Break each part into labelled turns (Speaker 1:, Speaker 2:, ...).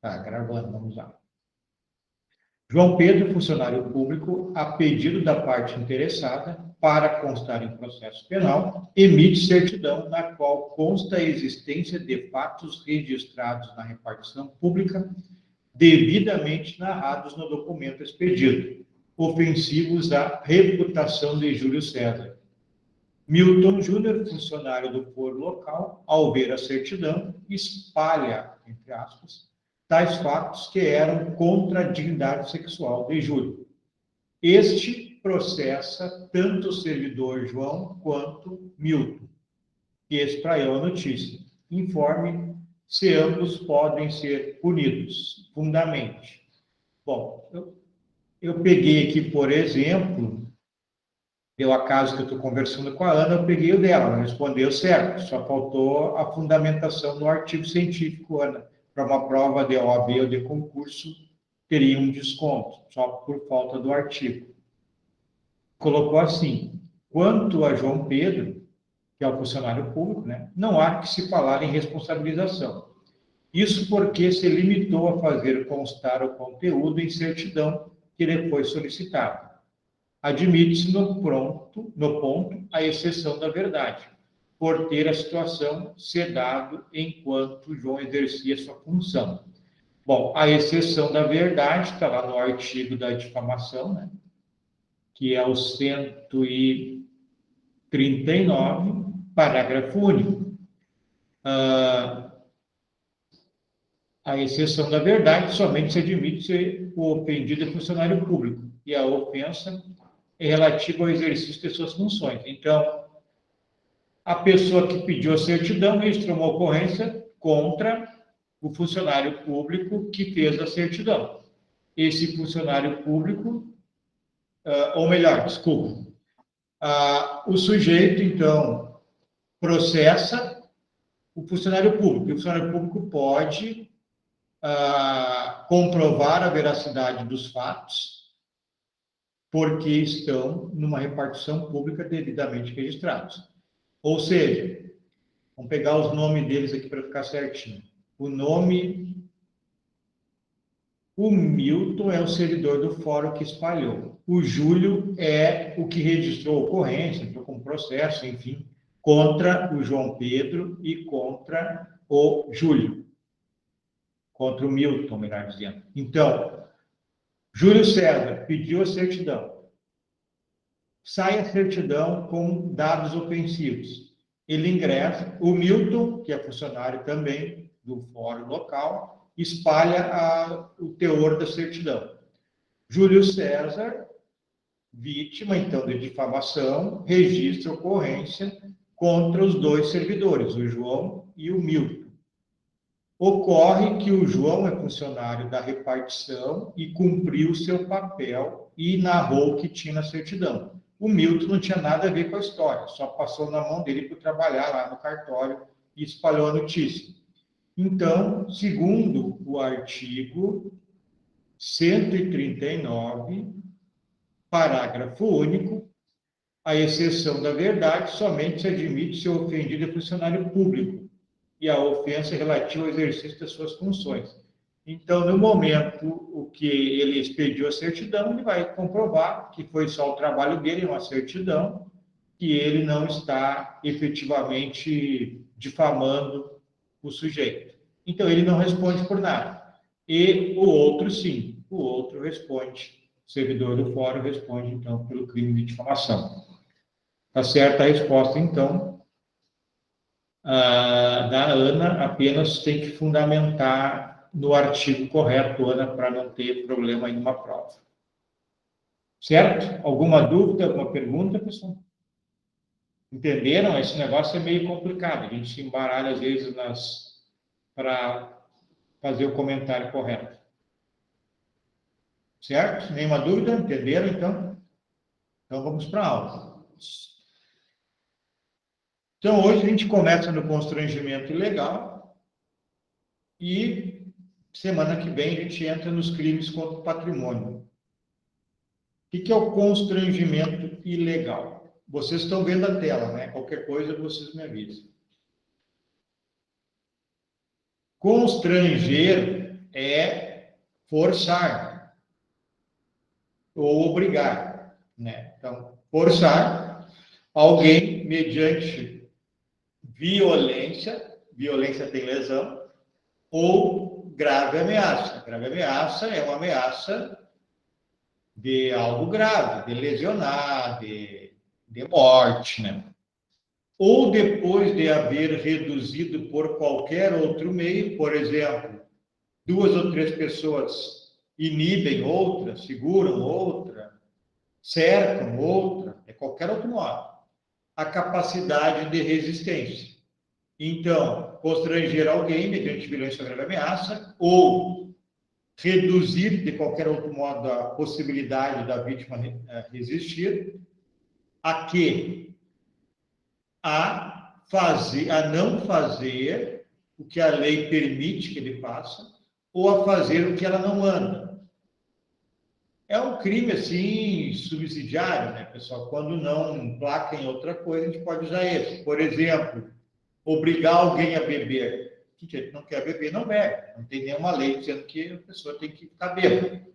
Speaker 1: Tá, gravando, vamos lá. João Pedro, funcionário público, a pedido da parte interessada, para constar em processo penal, emite certidão na qual consta a existência de fatos registrados na repartição pública devidamente narrados no documento expedido, ofensivos à reputação de Júlio César. Milton Júnior, funcionário do foro local, ao ver a certidão, espalha, entre aspas, tais fatos que eram contra a dignidade sexual de Júlio. Este processa tanto o servidor João quanto Milton, que espraiou a notícia. Informe se ambos podem ser punidos, fundamente. Bom, eu peguei aqui, por exemplo, deu acaso que eu estou conversando com a Ana, eu peguei o dela, ela respondeu certo, só faltou a fundamentação no artigo científico, Ana, para uma prova de OAB ou de concurso, teria um desconto, só por falta do artigo. Colocou assim, quanto a João Pedro, que é o funcionário público, né, não há que se falar em responsabilização. Isso porque se limitou a fazer constar o conteúdo em certidão que lhe foi solicitado. Admite-se no ponto a exceção da verdade, por ter a situação sedado enquanto João exercia sua função. Bom, a exceção da verdade está lá no artigo da difamação, né, que é o 139, parágrafo único. A exceção da verdade somente se admite se o ofendido é funcionário público e a ofensa é relativa ao exercício de suas funções. Então, a pessoa que pediu a certidão registrou uma ocorrência contra o funcionário público que fez a certidão. Esse funcionário público, ou melhor, desculpa, o sujeito, então, processa o funcionário público. E o funcionário público pode comprovar a veracidade dos fatos porque estão numa repartição pública devidamente registrados. Ou seja, vamos pegar os nomes deles aqui para ficar certinho. O Milton é o servidor do fórum que espalhou. O Júlio é o que registrou a ocorrência, entrou com processo, enfim, contra o João Pedro e contra o Júlio. Contra o Milton, melhor dizendo. Então, Júlio César pediu a certidão. Sai a certidão com dados ofensivos. Ele ingressa, o Milton, que é funcionário também do fórum local, espalha o teor da certidão. Júlio César, vítima, então, de difamação, registra ocorrência contra os dois servidores, o João e o Milton. Ocorre que o João é funcionário da repartição e cumpriu seu papel e narrou o que tinha na certidão. O Milton não tinha nada a ver com a história, só passou na mão dele para trabalhar lá no cartório e espalhou a notícia. Então, segundo o artigo 139, parágrafo único, a exceção da verdade somente se admite se o ofendido é funcionário público e a ofensa é relativa ao exercício das suas funções. Então, no momento o que ele expediu a certidão, ele vai comprovar que foi só o trabalho dele, uma certidão, que ele não está efetivamente difamando o sujeito. Então, ele não responde por nada. E o outro, sim, o outro responde. O servidor do fórum responde, então, pelo crime de difamação. Está certa a resposta, então, da Ana, apenas tem que fundamentar no artigo correto, Ana, para não ter problema em uma prova. Certo? Alguma dúvida, alguma pergunta, pessoal? Entenderam? Esse negócio é meio complicado, a gente se embaralha às vezes para fazer o comentário correto. Certo? Nenhuma dúvida? Entenderam, então? Então, vamos para a aula. Então, hoje a gente começa no constrangimento ilegal e semana que vem a gente entra nos crimes contra o patrimônio. O que é o constrangimento ilegal? Vocês estão vendo a tela, né? Qualquer coisa vocês me avisam. Constranger é forçar ou obrigar, né? Então, forçar alguém mediante violência, violência tem lesão, ou grave ameaça. Grave ameaça é uma ameaça de algo grave, de lesionar, de morte, né? Ou depois de haver reduzido por qualquer outro meio, por exemplo, duas ou três pessoas inibem outra, seguram outra, cercam outra, é qualquer outro modo, a capacidade de resistência. Então, constranger alguém mediante violência ou grave ameaça, ou reduzir de qualquer outro modo a possibilidade da vítima resistir, a quê? A não fazer o que a lei permite que ele faça, ou a fazer o que ela não manda. É um crime, assim, subsidiário, né, pessoal? Quando não placa em outra coisa, a gente pode usar esse. Por exemplo, obrigar alguém a beber. O que não quer beber, não bebe. Não tem nenhuma lei dizendo que a pessoa tem que ficar bêbada.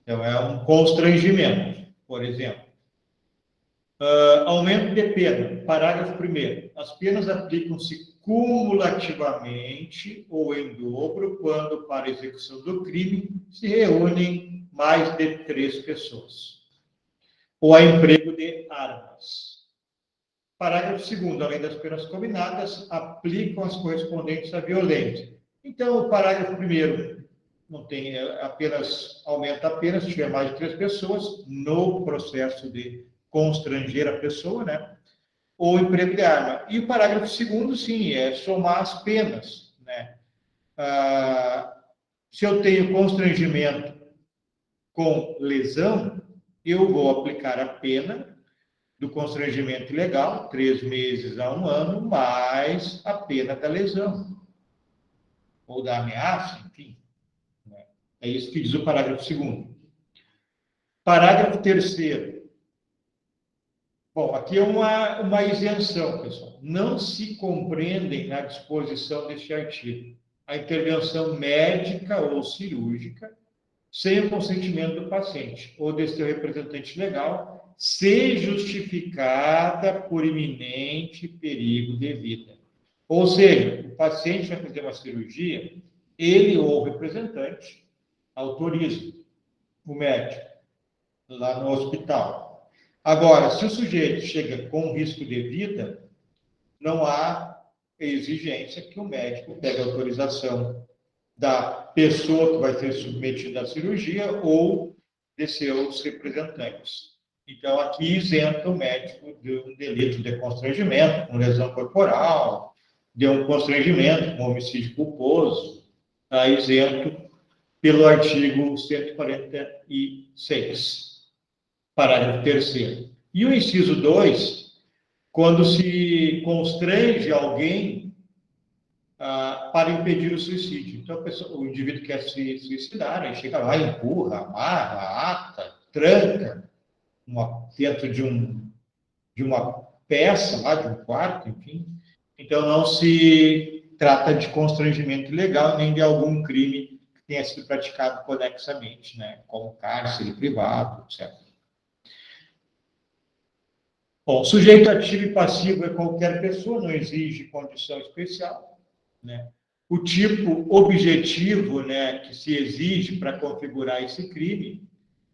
Speaker 1: Então, é um constrangimento, por exemplo. Aumento de pena. Parágrafo 1º. As penas aplicam-se cumulativamente ou em dobro quando, para a execução do crime, se reúnem mais de 3 pessoas. Ou a emprego de armas. Parágrafo 2º. Além das penas combinadas, aplicam as correspondentes à violência. Então, o parágrafo 1º não tem, apenas aumenta a pena se tiver mais de 3 pessoas no processo de constranger a pessoa, né? Ou emprego de arma. E o parágrafo 2º, sim, é somar as penas, né? Se eu tenho constrangimento com lesão, eu vou aplicar a pena do constrangimento ilegal, 3 meses a 1 ano, mais a pena da lesão, ou da ameaça, enfim. Né? É isso que diz o parágrafo 2º. Parágrafo 3º. Bom, aqui é uma isenção, pessoal. Não se compreendem na disposição deste artigo a intervenção médica ou cirúrgica sem o consentimento do paciente ou de seu representante legal, se justificada por iminente perigo de vida. Ou seja, o paciente vai fazer uma cirurgia, ele ou o representante autoriza o médico lá no hospital. Agora, se o sujeito chega com risco de vida, não há exigência que o médico pegue a autorização da pessoa que vai ser submetida à cirurgia ou de seus representantes. Então, aqui isenta o médico de um delito de constrangimento, com lesão corporal, de um constrangimento com homicídio culposo, está isento pelo artigo 146. Parágrafo 3º. E o inciso 2, quando se constrange alguém para impedir o suicídio. Então, o indivíduo quer se suicidar, aí chega lá, empurra, amarra, ata, tranca dentro de uma peça, lá de um quarto, enfim. Então, não se trata de constrangimento ilegal, nem de algum crime que tenha sido praticado conexamente, né, como cárcere privado, etc. Bom, sujeito ativo e passivo é qualquer pessoa, não exige condição especial, né? O tipo objetivo, né, que se exige para configurar esse crime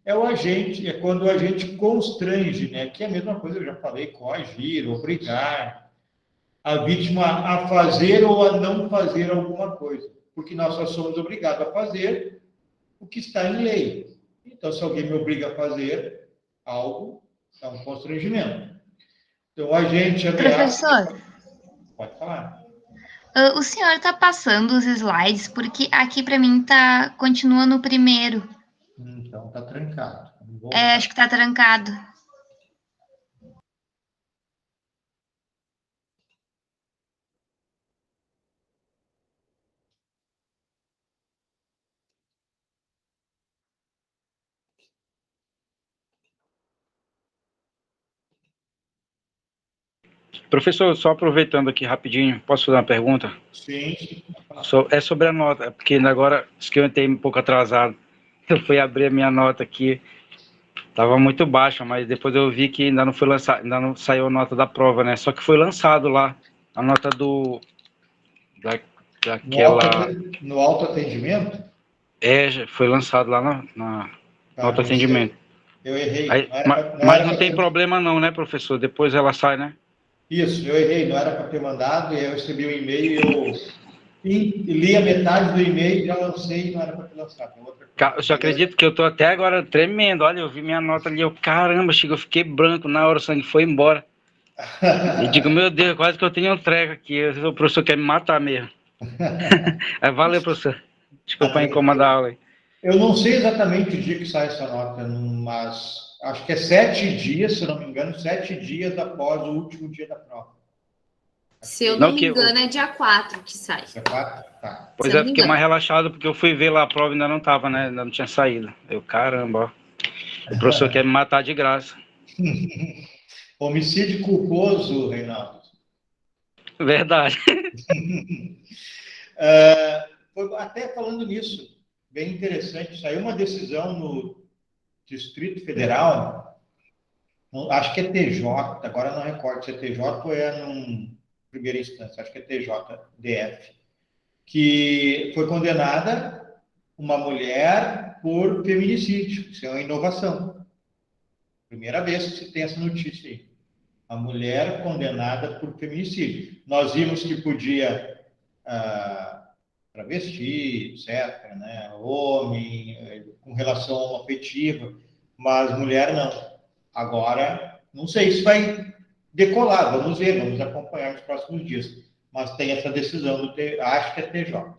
Speaker 1: é o agente, é quando o agente constrange, né, que é a mesma coisa que eu já falei, coagir, obrigar a vítima a fazer ou a não fazer alguma coisa, porque nós só somos obrigados a fazer o que está em lei. Então, se alguém me obriga a fazer algo, é um constrangimento. Então, a gente ameaça.
Speaker 2: Professor,
Speaker 1: Pode falar.
Speaker 2: o senhor está passando os slides porque aqui para mim tá continua no primeiro.
Speaker 1: Então, tá trancado. Vamos
Speaker 2: É,
Speaker 1: voltar.
Speaker 2: acho que tá trancado.
Speaker 3: Professor, só aproveitando aqui rapidinho, posso fazer uma pergunta?
Speaker 1: Sim.
Speaker 3: É sobre a nota, porque agora, acho que eu entrei um pouco atrasado. Eu fui abrir a minha nota aqui, estava muito baixa, mas depois eu vi que ainda não foi lançado, ainda não saiu a nota da prova, né? Só que foi lançado lá, a nota daquela...
Speaker 1: No autoatendimento?
Speaker 3: Foi lançado lá no
Speaker 1: Tá, não
Speaker 3: autoatendimento.
Speaker 1: sei. Eu errei.
Speaker 3: Aí,
Speaker 1: Não
Speaker 3: mas
Speaker 1: era
Speaker 3: não
Speaker 1: para
Speaker 3: tem
Speaker 1: ter...
Speaker 3: problema não, né, professor? Depois ela sai, né?
Speaker 1: Isso, eu errei. Não era para ter mandado, e aí eu recebi o e-mail e eu li a metade do e-mail, já lancei e não era para ter lançado. É outra coisa.
Speaker 3: Eu só acredito que eu tô até agora tremendo. Olha, eu vi minha nota ali, caramba, chegou, eu fiquei branco na hora, o sangue foi embora. E digo, meu Deus, quase que eu tenho um treco aqui. O professor quer me matar mesmo. Valeu, professor. Desculpa incomodar a aula aí.
Speaker 1: Eu não sei exatamente o dia que sai essa nota, mas acho que é 7 dias, se eu não me engano, 7 dias após o último dia da prova.
Speaker 4: Se eu não me engano, é dia 4 que sai.
Speaker 1: Dia 4? Tá.
Speaker 3: Pois é, fiquei mais relaxado porque eu fui ver lá a prova e ainda não tava, né? Ainda não tinha saído. Caramba, ó. O professor quer me matar de graça.
Speaker 1: Homicídio culposo, Reinaldo.
Speaker 3: Verdade.
Speaker 1: Até falando nisso, bem interessante, saiu uma decisão no Distrito Federal, acho que é TJ, agora não recordo se é TJ ou é num primeira instância, acho que é TJDF, que foi condenada uma mulher por feminicídio. Isso é uma inovação. Primeira vez que se tem essa notícia aí. A mulher condenada por feminicídio. Nós vimos que podia travesti, etc., né? Homem, com relação afetiva, mas mulher não. Agora, não sei se vai decolar, vamos ver, vamos acompanhar nos próximos dias. Mas tem essa decisão acho que é TJ.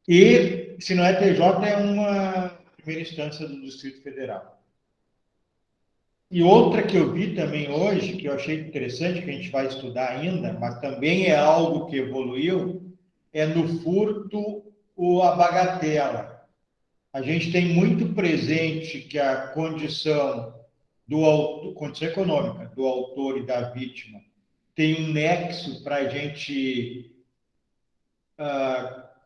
Speaker 1: E, se não é TJ, é uma primeira instância do Distrito Federal. E outra que eu vi também hoje, que eu achei interessante, que a gente vai estudar ainda, mas também é algo que evoluiu, é no furto ou a bagatela. A gente tem muito presente que a condição condição econômica do autor e da vítima tem um nexo para a gente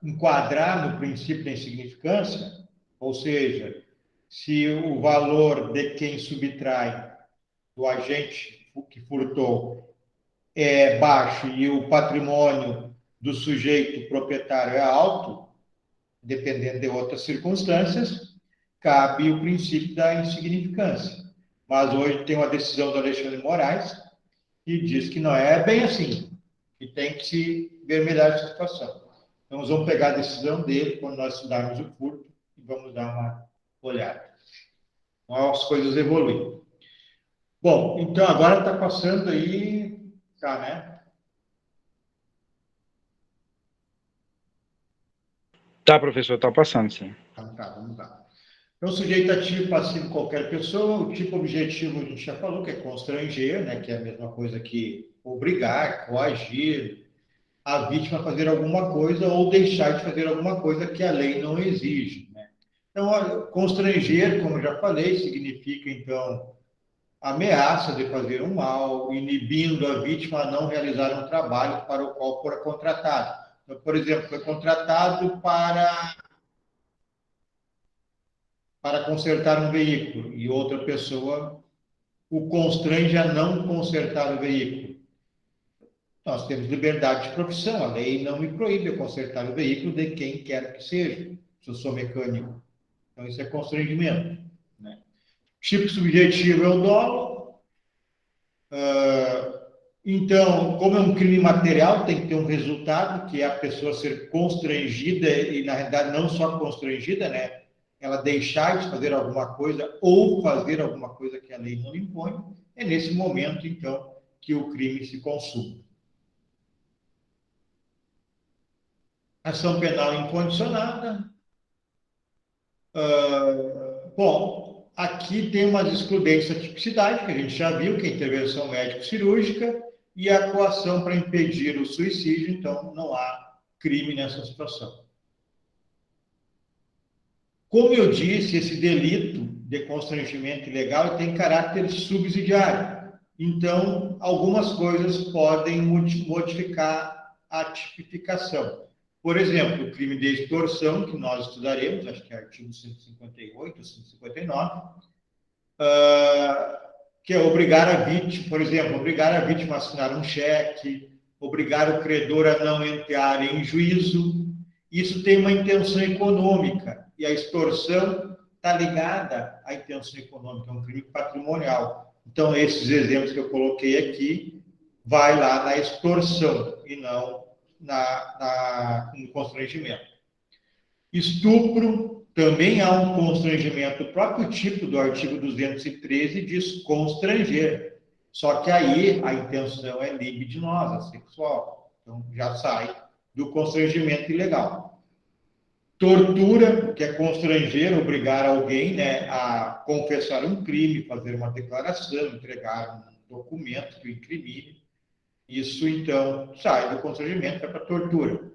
Speaker 1: enquadrar no princípio da insignificância, ou seja, se o valor de quem subtrai do agente que furtou é baixo e o patrimônio do sujeito proprietário é alto, dependendo de outras circunstâncias, cabe o princípio da insignificância. Mas hoje tem uma decisão do Alexandre Moraes que diz que não é bem assim, que tem que se ver melhor essa situação. Então, nós vamos pegar a decisão dele quando nós estudarmos o furto e vamos dar uma olhada. Então, as coisas evoluem. Bom, então agora está passando aí, tá, né?
Speaker 3: Tá, professor, tá passando, sim.
Speaker 1: Então, tá, vamos lá. Então, sujeito ativo, passivo, qualquer pessoa. O tipo objetivo, a gente já falou, que é constranger, né? Que é a mesma coisa que obrigar, coagir a vítima a fazer alguma coisa ou deixar de fazer alguma coisa que a lei não exige, né? Então, constranger, como eu já falei, significa, então, ameaça de fazer um mal, inibindo a vítima a não realizar um trabalho para o qual fora contratado. Então, por exemplo, foi contratado para consertar um veículo e outra pessoa o constrange a não consertar o veículo. Nós temos liberdade de profissão, a lei não me proíbe eu consertar o veículo de quem quer que seja, se eu sou mecânico. Então, isso é constrangimento, né? Tipo subjetivo é o dolo. Então, como é um crime material, tem que ter um resultado, que é a pessoa ser constrangida, e na realidade não só constrangida, né? Ela deixar de fazer alguma coisa ou fazer alguma coisa que a lei não impõe. É nesse momento, então, que o crime se consuma. Ação penal incondicionada. Bom, aqui tem uma excludência de tipicidade, que a gente já viu, que é a intervenção médico-cirúrgica, e a coação para impedir o suicídio, então não há crime nessa situação. Como eu disse, esse delito de constrangimento ilegal tem caráter subsidiário. Então, algumas coisas podem modificar a tipificação. Por exemplo, o crime de extorsão, que nós estudaremos, acho que é artigo 158, 159, que é obrigar a vítima, por exemplo, obrigar a vítima a assinar um cheque, obrigar o credor a não entrar em juízo. Isso tem uma intenção econômica, e a extorsão está ligada à intenção econômica, é um crime patrimonial. Então, esses exemplos que eu coloquei aqui, vai lá na extorsão e não no constrangimento. Estupro, também há um constrangimento, o próprio tipo do artigo 213 diz constranger, só que aí a intenção é libidinosa, sexual, então já sai do constrangimento ilegal. Tortura, que é constranger, obrigar alguém, né, a confessar um crime, fazer uma declaração, entregar um documento que o incrimine. Isso, então, sai do constrangimento, vai para a tortura.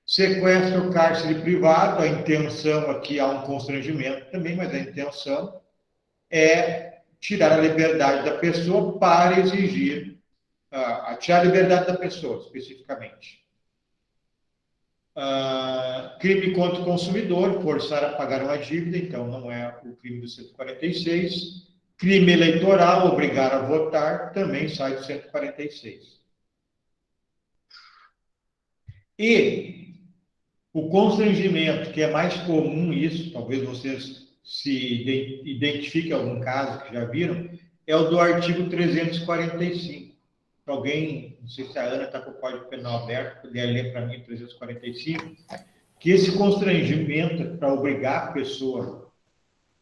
Speaker 1: Sequestro, cárcere privado, a intenção aqui há um constrangimento também, mas a intenção é tirar a liberdade da pessoa para exigir, tirar a liberdade da pessoa, especificamente. Crime contra o consumidor, forçar a pagar uma dívida, então não é o crime do 146. Crime eleitoral, obrigar a votar, também sai do 146. E o constrangimento, que é mais comum isso, talvez vocês se identifiquem algum caso que já viram, é o do artigo 345. Alguém, não sei se a Ana está com o Código Penal aberto, puder ler para mim 345, que esse constrangimento é para obrigar a pessoa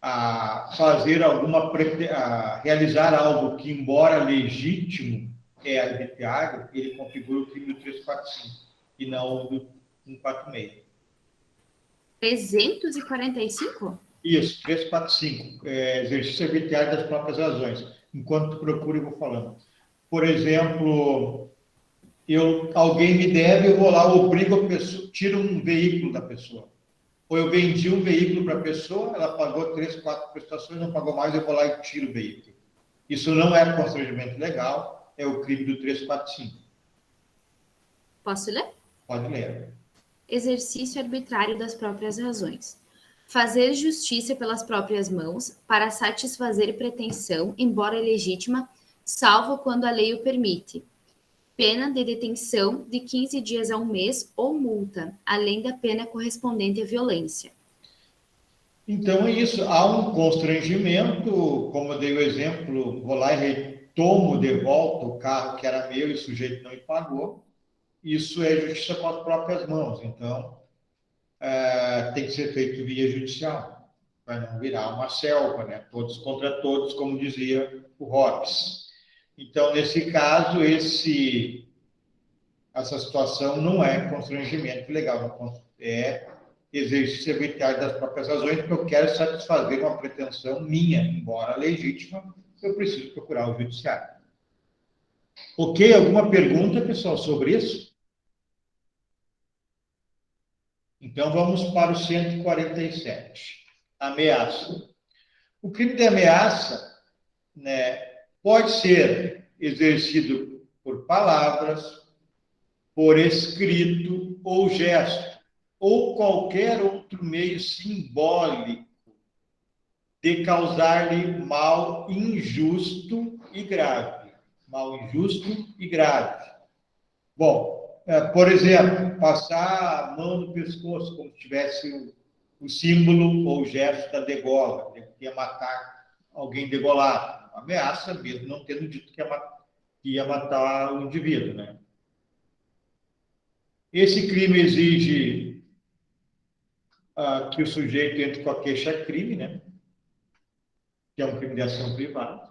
Speaker 1: a fazer a realizar algo que, embora legítimo, é arbitrário, ele configura o crime do 345 e não do 146.
Speaker 4: 345?
Speaker 1: Isso, 345. Exercício arbitrário das próprias razões. Enquanto tu procura, eu vou falando. Por exemplo, alguém me deve, eu vou lá, obrigo a pessoa, tiro um veículo da pessoa. Ou eu vendi um veículo para a pessoa, ela pagou 3, 4 prestações, não pagou mais, eu vou lá e tiro o veículo. Isso não é constrangimento legal, é o crime do 345.
Speaker 4: Posso ler?
Speaker 1: Pode ler.
Speaker 4: Exercício arbitrário das próprias razões. Fazer justiça pelas próprias mãos para satisfazer pretensão, embora ilegítima, salvo quando a lei o permite. Pena de detenção de 15 dias a 1 mês ou multa, além da pena correspondente à violência.
Speaker 1: Então é isso, há um constrangimento, como eu dei o exemplo, vou lá e retomo de volta o carro que era meu e o sujeito não me pagou. Isso é justiça com as próprias mãos, então tem que ser feito via judicial, para não virar uma selva, né? Todos contra todos, como dizia o Hobbes. Então, nesse caso, essa situação não é constrangimento legal, é exercício arbitrário das próprias razões, porque eu quero satisfazer uma pretensão minha, embora legítima, eu preciso procurar o judiciário. Ok? Alguma pergunta, pessoal, sobre isso? Então, vamos para o 147. Ameaça. O crime de ameaça, né, pode ser exercido por palavras, por escrito ou gesto, ou qualquer outro meio simbólico de causar-lhe mal injusto e grave. Mal injusto e grave. Bom, por exemplo, passar a mão no pescoço, como se tivesse o símbolo ou o gesto da degola, que ia matar alguém degolado. Ameaça mesmo, não tendo dito que ia matar o indivíduo, né? Esse crime exige que o sujeito entre com a queixa-crime, né? Que é um crime de ação privada,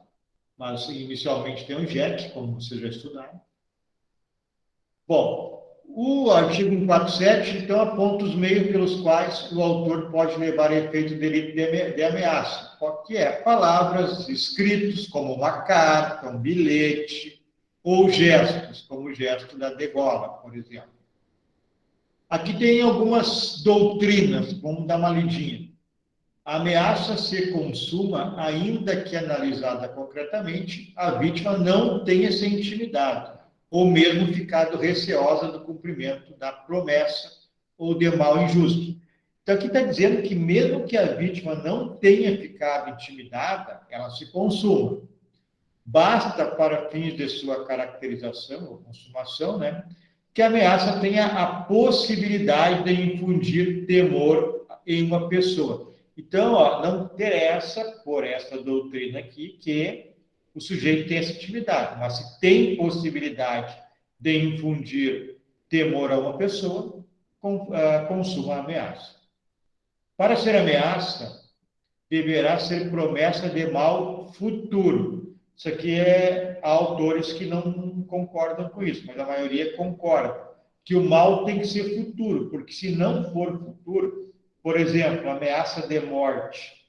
Speaker 1: mas inicialmente tem um JEC, como vocês já estudaram. Bom, o artigo 147, então, aponta os meios pelos quais o autor pode levar a efeito o delito de ameaça, que é palavras, escritos, como uma carta, um bilhete, ou gestos, como o gesto da degola, por exemplo. Aqui tem algumas doutrinas, vamos dar uma lidinha. A ameaça se consuma, ainda que analisada concretamente, a vítima não tenha se intimidado, ou mesmo ficado receosa do cumprimento da promessa ou de mal injusto. Então, aqui está dizendo que mesmo que a vítima não tenha ficado intimidada, ela se consuma. Basta, para fins de sua caracterização ou consumação, né, que a ameaça tenha a possibilidade de infundir temor em uma pessoa. Então, não interessa, por essa doutrina aqui, que o sujeito tenha essa intimidade, mas se tem possibilidade de infundir temor a uma pessoa, consuma a ameaça. Para ser ameaça, deverá ser promessa de mal futuro. Isso aqui há autores que não concordam com isso, mas a maioria concorda, que o mal tem que ser futuro, porque se não for futuro, por exemplo, ameaça de morte.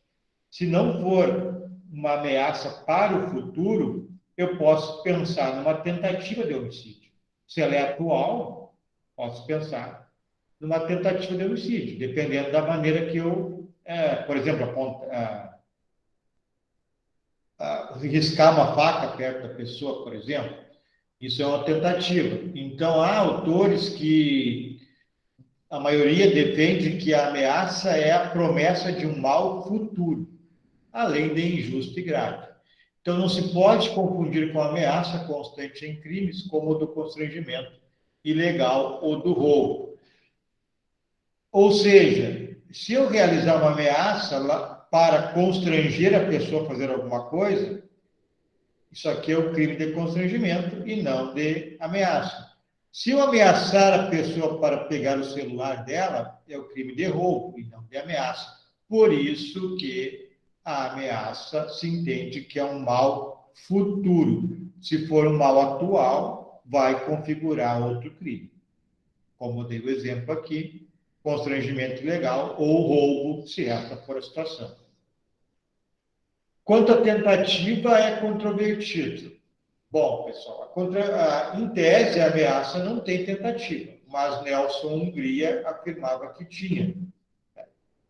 Speaker 1: Se não for uma ameaça para o futuro, eu posso pensar numa tentativa de homicídio. Se ela é atual, posso pensar numa tentativa de homicídio, dependendo da maneira que eu, por exemplo, riscar uma faca perto da pessoa, por exemplo. Isso é uma tentativa. Então, há autores que a maioria defende que a ameaça é a promessa de um mal futuro, além de injusto e grave. Então, não se pode confundir com a ameaça constante em crimes, como o do constrangimento ilegal ou do roubo. Ou seja, se eu realizar uma ameaça para constranger a pessoa a fazer alguma coisa, isso aqui é o crime de constrangimento e não de ameaça. Se eu ameaçar a pessoa para pegar o celular dela, é o crime de roubo e não de ameaça. Por isso que a ameaça se entende que é um mal futuro. Se for um mal atual, vai configurar outro crime. Como eu dei o exemplo aqui, constrangimento ilegal ou roubo, se essa for a situação. Quanto à tentativa, é controvertido. Bom, pessoal, em tese, a ameaça não tem tentativa, mas Nelson Hungria afirmava que tinha.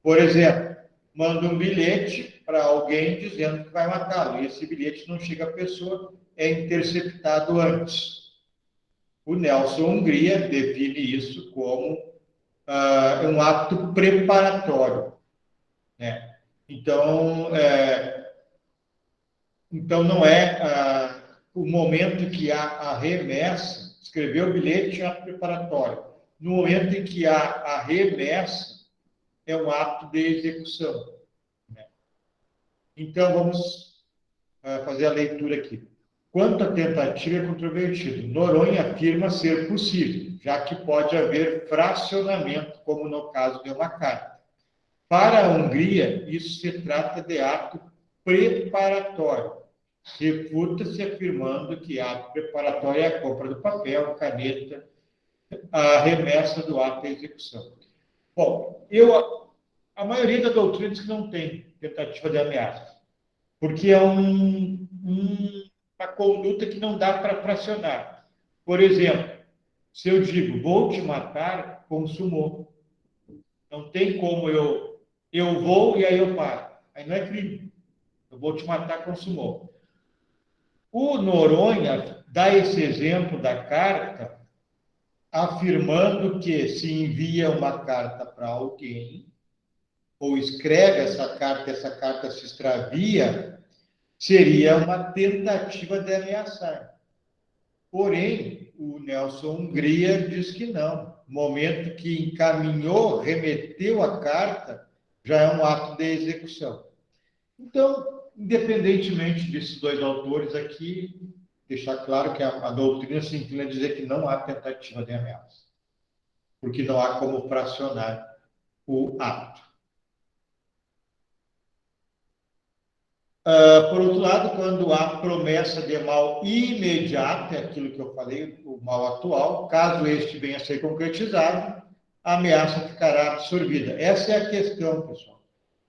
Speaker 1: Por exemplo, manda um bilhete para alguém dizendo que vai matá-lo, e esse bilhete não chega à pessoa, é interceptado antes. O Nelson Hungria define isso como um ato preparatório, né? Então não é o momento em que há a remessa, escrever o bilhete é um ato preparatório. No momento em que há a remessa, é um ato de execução, né? Então, vamos fazer a leitura aqui. Quanto à tentativa, é controvertido. Noronha afirma ser possível, já que pode haver fracionamento, como no caso de uma carta. Para a Hungria, isso se trata de ato preparatório. Refuta-se afirmando que ato preparatório é a compra do papel, caneta, a remessa do ato e execução. Bom, a maioria da doutrina diz que não tem tentativa de ameaça, porque é uma conduta que não dá para fracionar. Por exemplo, se eu digo, vou te matar, consumou. Não tem como eu vou e aí eu paro. Aí não é crime. Eu vou te matar, consumou. O Noronha dá esse exemplo da carta, afirmando que se envia uma carta para alguém, ou escreve essa carta se extravia, seria uma tentativa de ameaçar. Porém, o Nelson Hungria diz que não. No momento que encaminhou, remeteu a carta, já é um ato de execução. Então, independentemente desses dois autores aqui, deixar claro que a doutrina se inclina a dizer que não há tentativa de ameaça, porque não há como fracionar o ato. Por outro lado, quando há promessa de mal imediato, é aquilo que eu falei, o mal atual, caso este venha a ser concretizado, a ameaça ficará absorvida. Essa é a questão, pessoal.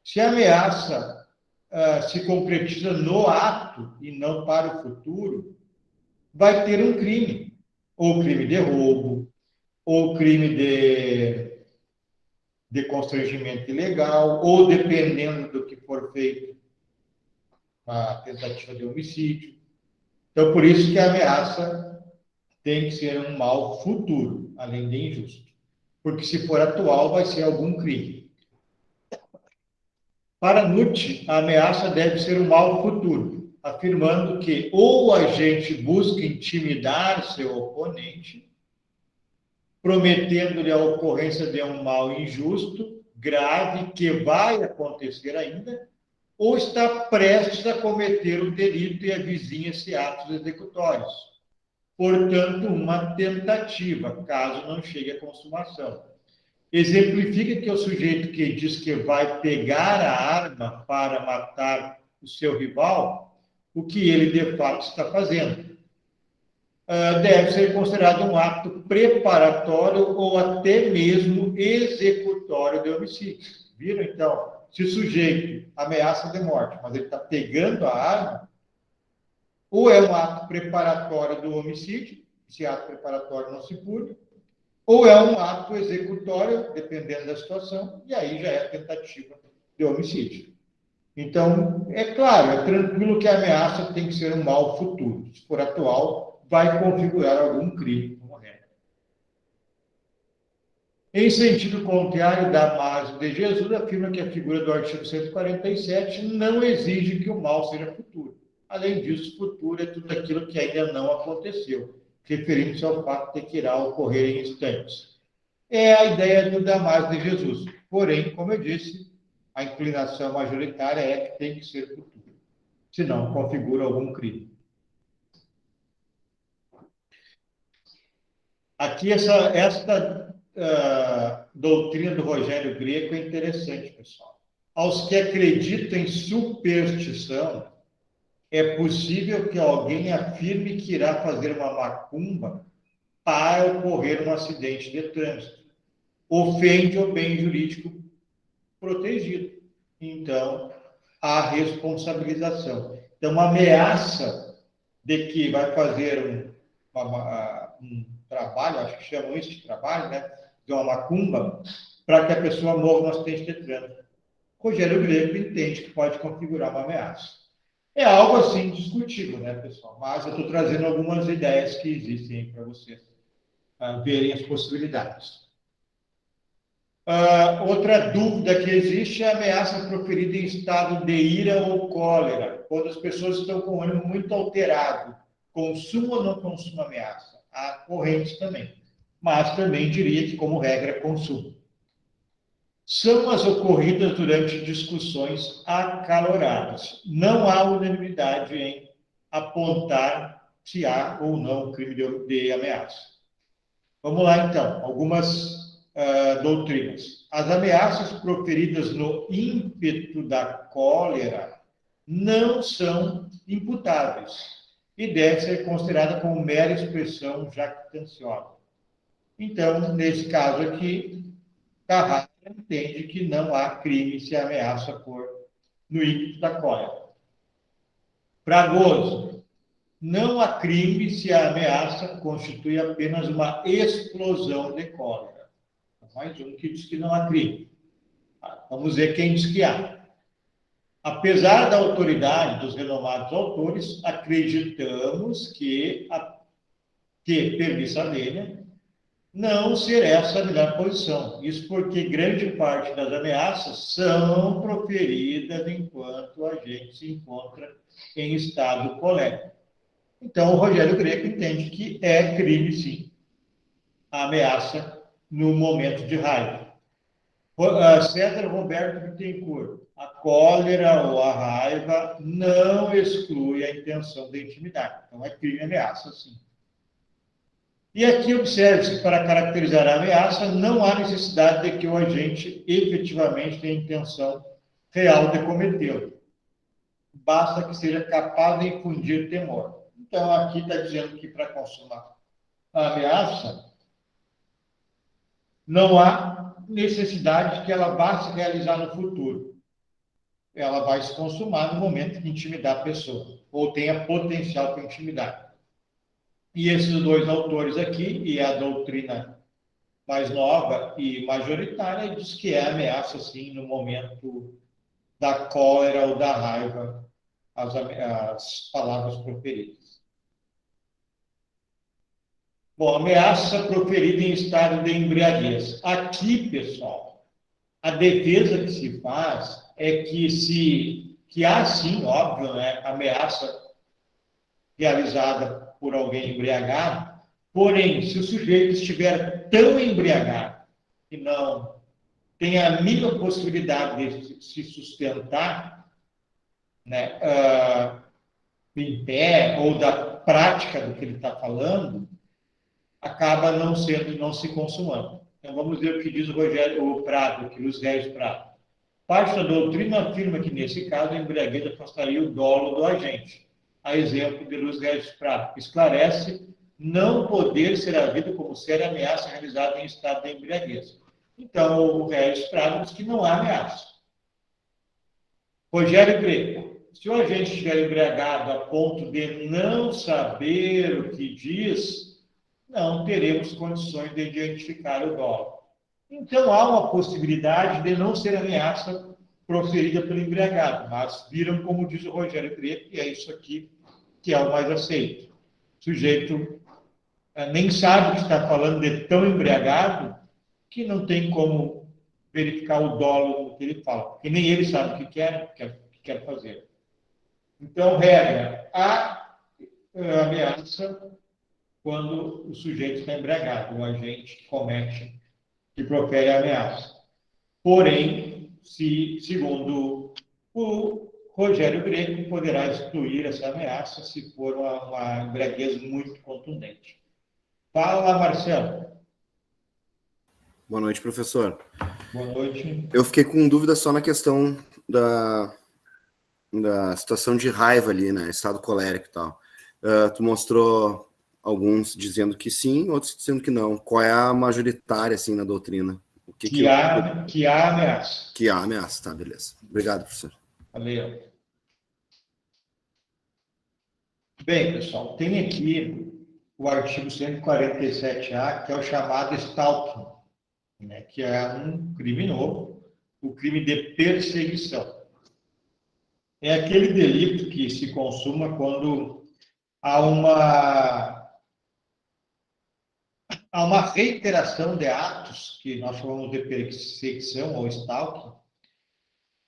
Speaker 1: Se a ameaça se concretiza no ato e não para o futuro, vai ter um crime, ou crime de roubo, ou crime de constrangimento ilegal, ou dependendo do que for feito, a tentativa de homicídio. Então, por isso que a ameaça tem que ser um mal futuro, além de injusto. Porque se for atual, vai ser algum crime. Para Nutt, a ameaça deve ser um mal futuro, afirmando que ou o agente busca intimidar seu oponente, prometendo-lhe a ocorrência de um mal injusto, grave, que vai acontecer ainda, ou está prestes a cometer o delito e avizinha-se atos executórios. Portanto, uma tentativa, caso não chegue à consumação. Exemplifica que o sujeito que diz que vai pegar a arma para matar o seu rival, o que ele de fato está fazendo. Deve ser considerado um ato preparatório ou até mesmo executório de homicídio. Viram, então? Se o sujeito ameaça de morte, mas ele está pegando a arma, ou é um ato preparatório do homicídio, esse ato preparatório não se pune, ou é um ato executório, dependendo da situação, e aí já é tentativa de homicídio. Então, é claro, é tranquilo que a ameaça tem que ser um mal futuro. Se for atual, vai configurar algum crime, como regra. Em sentido contrário, Damásio de Jesus afirma que a figura do artigo 147 não exige que o mal seja futuro. Além disso, futuro é tudo aquilo que ainda não aconteceu, referindo-se ao fato de que irá ocorrer em instantes. É a ideia do Damásio de Jesus. Porém, como eu disse, a inclinação majoritária é que tem que ser futuro. Senão, configura algum crime. Aqui, esta doutrina do Rogério Greco é interessante, pessoal. Aos que acreditam em superstição, é possível que alguém afirme que irá fazer uma macumba para ocorrer um acidente de trânsito. Ofende o bem jurídico protegido. Então, há responsabilização. Então, uma ameaça de que vai fazer um trabalho, acho que chamam isso de trabalho, né? De uma macumba, para que a pessoa morra no acidente de trânsito. Rogério Greco entende que pode configurar uma ameaça. É algo assim discutível, né, pessoal? Mas eu estou trazendo algumas ideias que existem para vocês verem as possibilidades. Outra dúvida que existe é a ameaça proferida em estado de ira ou cólera, quando as pessoas estão com o ânimo muito alterado. Consumo ou não consumo ameaça? Há correntes também, mas também diria que, como regra, é consumo. São as ocorridas durante discussões acaloradas. Não há unanimidade em apontar se há ou não crime de ameaça. Vamos lá, então, algumas doutrinas. As ameaças proferidas no ímpeto da cólera não são imputáveis e devem ser consideradas como mera expressão jactanciosa. Então, nesse caso aqui, Carrara entende que não há crime se a ameaça for no ímpeto da cólera. Fragoso, não há crime se a ameaça constitui apenas uma explosão de cólera. Mais um que diz que não há crime. Vamos ver quem diz que há. Apesar da autoridade dos renomados autores, acreditamos que permissa alheia não ser essa a melhor posição. Isso porque grande parte das ameaças são proferidas enquanto a gente se encontra em estado colérico. Então, o Rogério Greco entende que é crime, sim, a ameaça no momento de raiva. César Roberto Bittencourt, a cólera ou a raiva não exclui a intenção de intimidade. Então, é crime ameaça, sim. E aqui observe-se que para caracterizar a ameaça não há necessidade de que o agente efetivamente tenha intenção real de cometê-lo. Basta que seja capaz de infundir temor. Então, aqui está dizendo que para consumar a ameaça, não há necessidade de que ela vá se realizar no futuro. Ela vai se consumar no momento que intimidar a pessoa, ou tenha potencial para intimidar. E esses dois autores aqui, e a doutrina mais nova e majoritária, diz que é ameaça, sim, no momento da cólera ou da raiva, as palavras proferidas. Bom, ameaça proferida em estado de embriaguez. Aqui, pessoal, a defesa que se faz é que há, sim, óbvio, né, ameaça realizada por alguém embriagado, porém, se o sujeito estiver tão embriagado que não tem a mínima possibilidade de se sustentar, né, em pé, ou da prática do que ele está falando, acaba não se consumando. Então, vamos ver o que diz o Prado, que Luiz Reis Prado. Parte da doutrina afirma que, nesse caso, a embriaguez afastaria o dolo do agente. A exemplo de Luiz Reis Prado, que esclarece não poder ser havido como séria ameaça realizada em estado de embriaguez. Então, o Reis Prado diz que não há ameaça. Rogério Greco, se o agente estiver embriagado a ponto de não saber o que diz, não teremos condições de identificar o dolo. Então, há uma possibilidade de não ser ameaça proferida pelo embriagado, mas viram, como diz o Rogério Greco, e é isso aqui que é o mais aceito. O sujeito nem sabe o que está falando de tão embriagado que não tem como verificar o dolo do que ele fala, porque nem ele sabe o que quer fazer. Então, regra, há ameaça quando o sujeito está embriagado, o agente que profere a ameaça. Porém, segundo o Rogério Greco, poderá excluir essa ameaça se for uma embriaguez muito contundente. Fala, Marcelo.
Speaker 5: Boa noite, professor.
Speaker 1: Boa noite.
Speaker 5: Eu fiquei com dúvida só na questão da situação de raiva ali, né? Estado colérico e tal. Tu mostrou alguns dizendo que sim, outros dizendo que não. Qual é a majoritária, assim, na doutrina?
Speaker 1: Que há ameaça.
Speaker 5: Que há ameaça, tá, beleza. Obrigado, professor.
Speaker 1: Valeu. Bem, pessoal, tem aqui o artigo 147A, que é o chamado stalking, né, que é um crime novo, o crime de perseguição. É aquele delito que se consuma quando há uma reiteração de atos, que nós chamamos de perseguição ou stalking.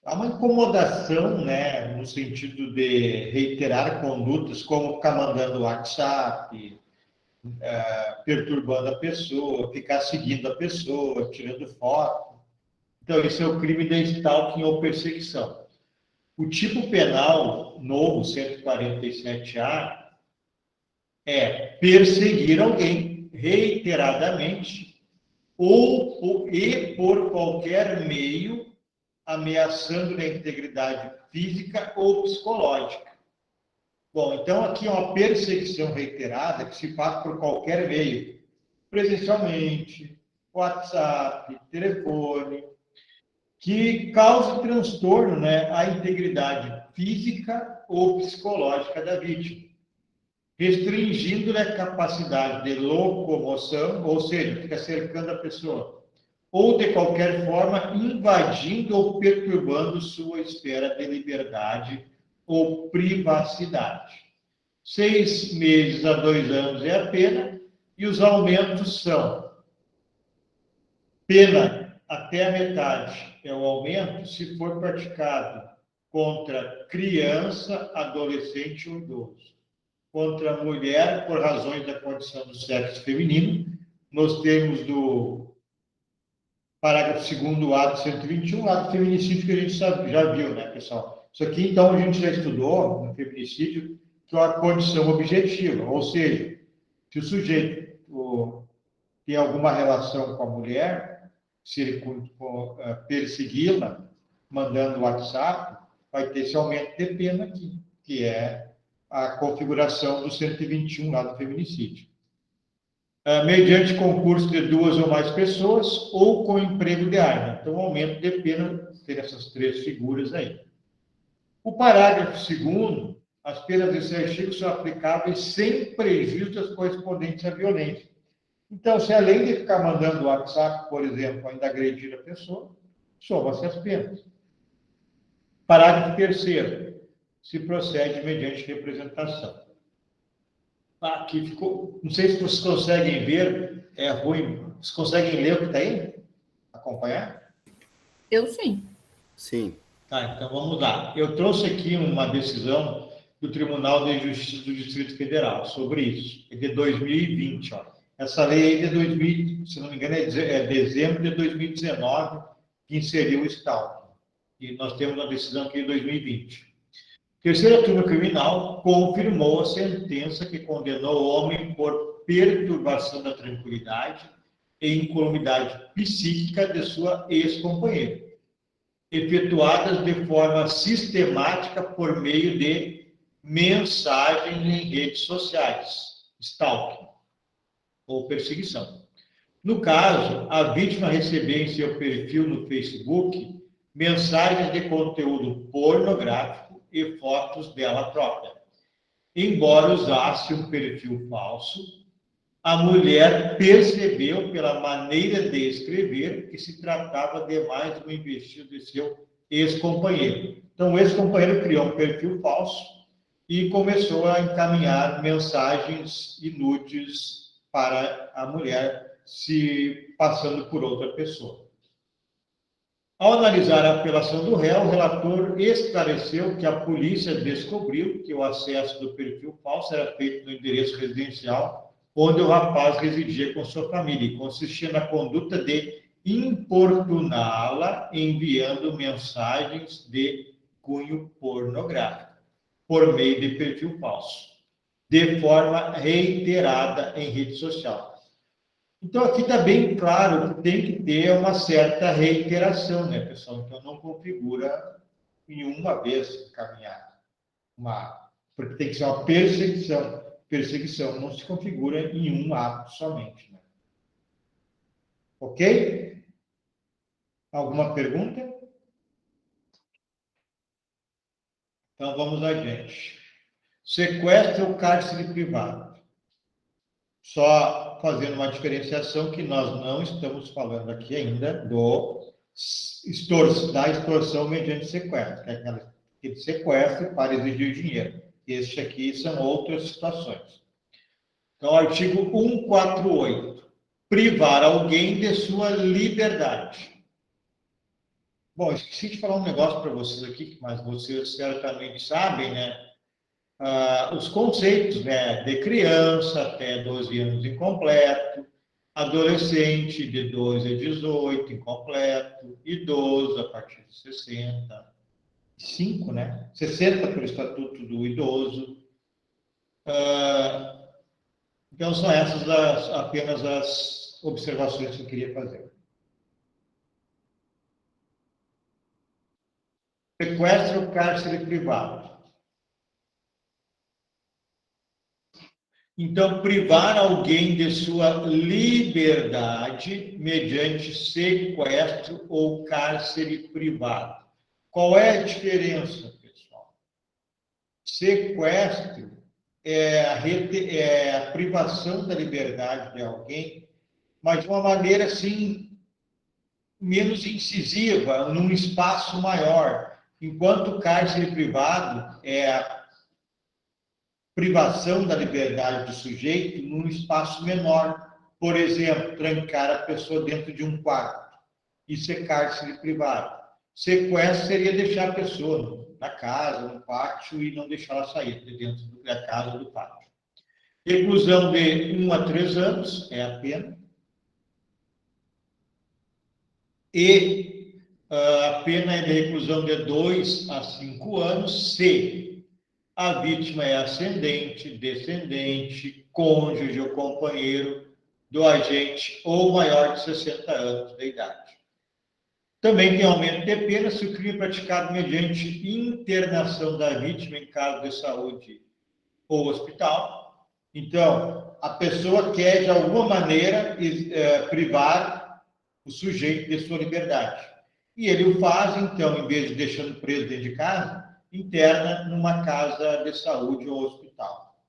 Speaker 1: Há uma incomodação, né, no sentido de reiterar condutas, como ficar mandando WhatsApp, perturbando a pessoa, ficar seguindo a pessoa, tirando foto. Então, esse é o crime de stalking ou perseguição. O tipo penal novo, 147A, é perseguir alguém reiteradamente e por qualquer meio ameaçando a integridade física ou psicológica. Bom, então aqui é uma perseguição reiterada que se faz por qualquer meio, presencialmente, WhatsApp, telefone, que cause transtorno, né, à integridade física ou psicológica da vítima, restringindo a capacidade de locomoção, ou seja, fica cercando a pessoa, ou de qualquer forma invadindo ou perturbando sua esfera de liberdade ou privacidade. 6 meses a 2 anos é a pena, e os aumentos são: pena até a metade é o aumento se for praticado contra criança, adolescente ou idoso, contra mulher por razões da condição do sexo feminino, nos termos do parágrafo 2º, ato 121, ato feminicídio, que a gente já viu, né, pessoal? Isso aqui, então, a gente já estudou no feminicídio, que é uma condição objetiva, ou seja, se o sujeito tem alguma relação com a mulher, se ele persegui-la, mandando WhatsApp, vai ter esse aumento de pena aqui, que é a configuração do 121 lá do feminicídio. Mediante concurso de 2 ou mais pessoas ou com emprego de arma. Então, o aumento de pena tem essas 3 figuras aí. O parágrafo 2º, as penas desse artigo são aplicáveis sem prejuízo das correspondentes à violência. Então, se além de ficar mandando WhatsApp, por exemplo, ainda agredir a pessoa, soma-se as penas. Parágrafo 3º. Se procede mediante representação. Aqui ficou. Não sei se vocês conseguem ver, é ruim. Vocês conseguem ler o que está aí? Acompanhar?
Speaker 4: Eu sim.
Speaker 5: Sim.
Speaker 1: Tá, então vamos lá. Eu trouxe aqui uma decisão do Tribunal de Justiça do Distrito Federal sobre isso. É de 2020, ó. Essa lei aí de 2000, se não me engano, é dezembro de 2019, que inseriu o stalking. E nós temos uma decisão aqui de 2020. Terceira turma criminal confirmou a sentença que condenou o homem por perturbação da tranquilidade e incolumidade psíquica de sua ex-companheira, efetuadas de forma sistemática por meio de mensagens em redes sociais, stalking ou perseguição. No caso, a vítima recebeu em seu perfil no Facebook mensagens de conteúdo pornográfico e fotos dela própria. Embora usasse um perfil falso, a mulher percebeu pela maneira de escrever que se tratava de mais um investido de seu ex-companheiro. Então, o ex-companheiro criou um perfil falso e começou a encaminhar mensagens e nudes para a mulher, se passando por outra pessoa. Ao analisar a apelação do réu, o relator esclareceu que a polícia descobriu que o acesso do perfil falso era feito no endereço residencial onde o rapaz residia com sua família e consistia na conduta de importuná-la enviando mensagens de cunho pornográfico por meio de perfil falso, de forma reiterada em rede social. Então, aqui está bem claro que tem que ter uma certa reiteração, né, pessoal? Então, não configura em uma vez caminhar. Porque tem que ser uma perseguição. Perseguição não se configura em um ato somente. Né? Ok? Alguma pergunta? Então, vamos adiante. Sequestro ou cárcere privado. Só fazendo uma diferenciação que nós não estamos falando aqui ainda da extorsão mediante sequestro, que é aquele sequestro para exigir dinheiro. Este aqui são outras situações. Então, artigo 148. Privar alguém de sua liberdade. Bom, esqueci de falar um negócio para vocês aqui, mas vocês certamente sabem, né? Os conceitos, né, de criança até 12 anos incompleto, adolescente de 12 a 18 incompleto, idoso a partir de 65, né? 60 pelo Estatuto do Idoso. Então, são essas apenas as observações que eu queria fazer. Sequestro ou cárcere privado. Então, privar alguém de sua liberdade mediante sequestro ou cárcere privado. Qual é a diferença, pessoal? Sequestro é a privação da liberdade de alguém, mas de uma maneira, assim, menos incisiva, num espaço maior, enquanto o cárcere privado é a privação da liberdade do sujeito num espaço menor. Por exemplo, trancar a pessoa dentro de um quarto. Isso é cárcere privado. Sequestro seria deixar a pessoa na casa, no pátio, e não deixá-la sair de dentro da casa ou do pátio. Reclusão de 1 a 3 anos é a pena. E a pena é de reclusão de 2 a 5 anos se a vítima é ascendente, descendente, cônjuge ou companheiro do agente ou maior de 60 anos de idade. Também tem aumento de pena se o crime é praticado mediante internação da vítima em caso de saúde ou hospital. Então, a pessoa quer, de alguma maneira, privar o sujeito de sua liberdade. E ele o faz, então, em vez de deixando preso dentro de casa, interna numa casa de saúde ou hospital.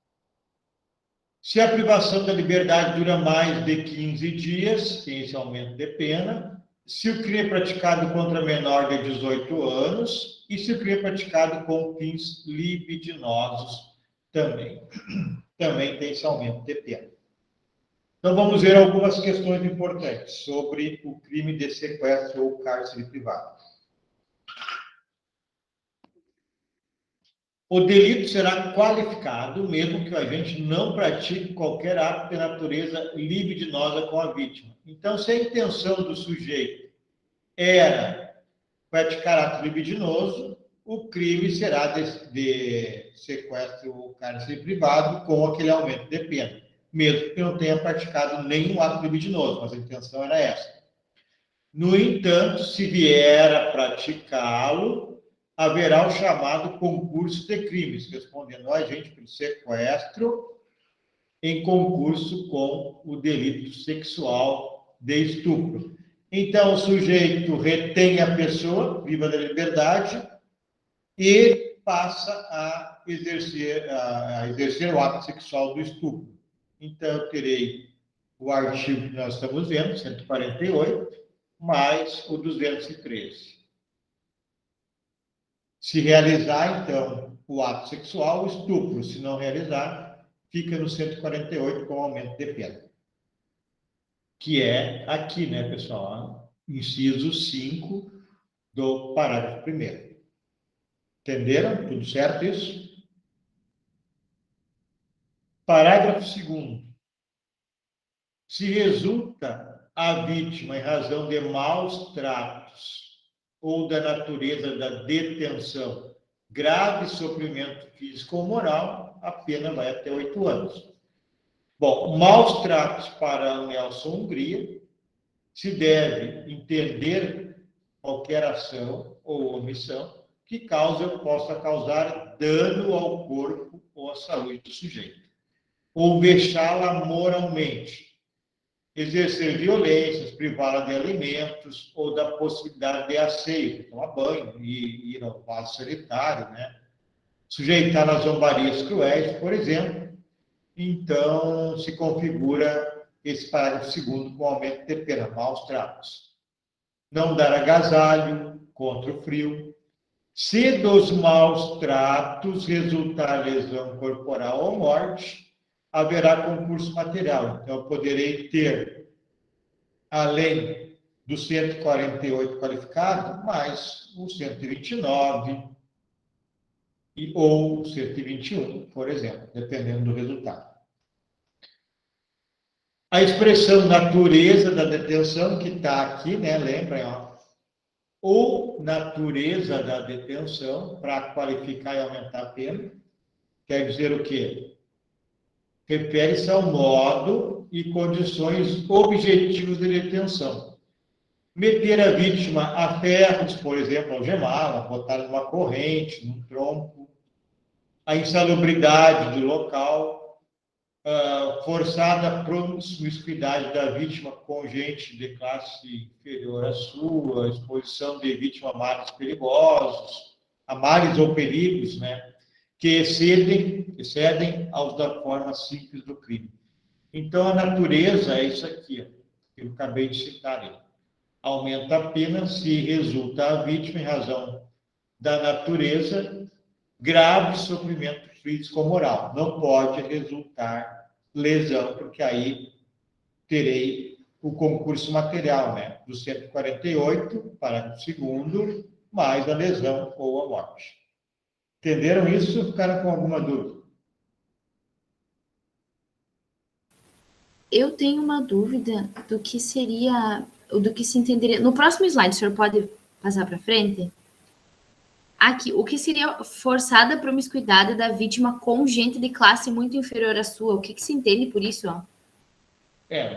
Speaker 1: Se a privação da liberdade dura mais de 15 dias, tem esse aumento de pena. Se o crime é praticado contra menor de 18 anos e se o crime é praticado com fins libidinosos também. Também tem esse aumento de pena. Então, vamos ver algumas questões importantes sobre o crime de sequestro ou cárcere privado. O delito será qualificado, mesmo que o agente não pratique qualquer ato de natureza libidinosa com a vítima. Então, se a intenção do sujeito era praticar ato libidinoso, o crime será de sequestro ou cárcere privado com aquele aumento de pena, mesmo que não tenha praticado nenhum ato libidinoso, mas a intenção era essa. No entanto, se vier a praticá-lo, haverá o chamado concurso de crimes, respondendo a agente pelo sequestro em concurso com o delito sexual de estupro. Então, o sujeito retém a pessoa, priva da liberdade, e passa a exercer o ato sexual do estupro. Então, eu terei o artigo que nós estamos vendo, 148, mais o 213. Se realizar, então, o ato sexual, o estupro. Se não realizar, fica no 148 com aumento de pena. Que é aqui, né, pessoal? Inciso 5 do parágrafo 1º. Entenderam? Tudo certo isso? Parágrafo 2º. Se resulta a vítima em razão de maus tratos ou da natureza da detenção, grave sofrimento físico ou moral, a pena vai até 8 anos. Bom, maus tratos para o Nelson Hungria, se deve entender qualquer ação ou omissão que possa causar dano ao corpo ou à saúde do sujeito, ou vexá-la moralmente, exercer violências, privá-la de alimentos ou da possibilidade de asseio, tomar banho e ir ao vaso sanitário, né? Sujeitar a zombarias cruéis, por exemplo. Então, se configura esse parágrafo 2º com aumento de pena, maus tratos. Não dar agasalho contra o frio. Se dos maus tratos resultar lesão corporal ou morte, haverá concurso material. Então, eu poderei ter, além do 148 qualificado, mais o 129 ou 121, por exemplo, dependendo do resultado. A expressão natureza da detenção, que está aqui, né? Lembrem, ó. Ou natureza da detenção, para qualificar e aumentar a pena, quer dizer o quê? Refere-se ao modo e condições objetivos de detenção. Meter a vítima a ferros, por exemplo, algemá-la, botar numa corrente, num tronco, a insalubridade do local, forçada promiscuidade da vítima com gente de classe inferior à sua, exposição de vítima a males perigosos, a males ou perigos, né, que excedem aos da forma simples do crime. Então, a natureza é isso aqui, ó, que eu acabei de citar aí. Aumenta a pena se resulta a vítima, em razão da natureza, grave sofrimento físico ou moral. Não pode resultar lesão, porque aí terei o concurso material, né? Do 148, parágrafo 2º, mais a lesão ou a morte. Entenderam isso? Ficaram com alguma dúvida?
Speaker 4: Eu tenho uma dúvida do que seria, do que se entenderia. No próximo slide, o senhor pode passar para frente? Aqui, o que seria forçada promiscuidade da vítima com gente de classe muito inferior à sua? O que se entende por isso? Ó?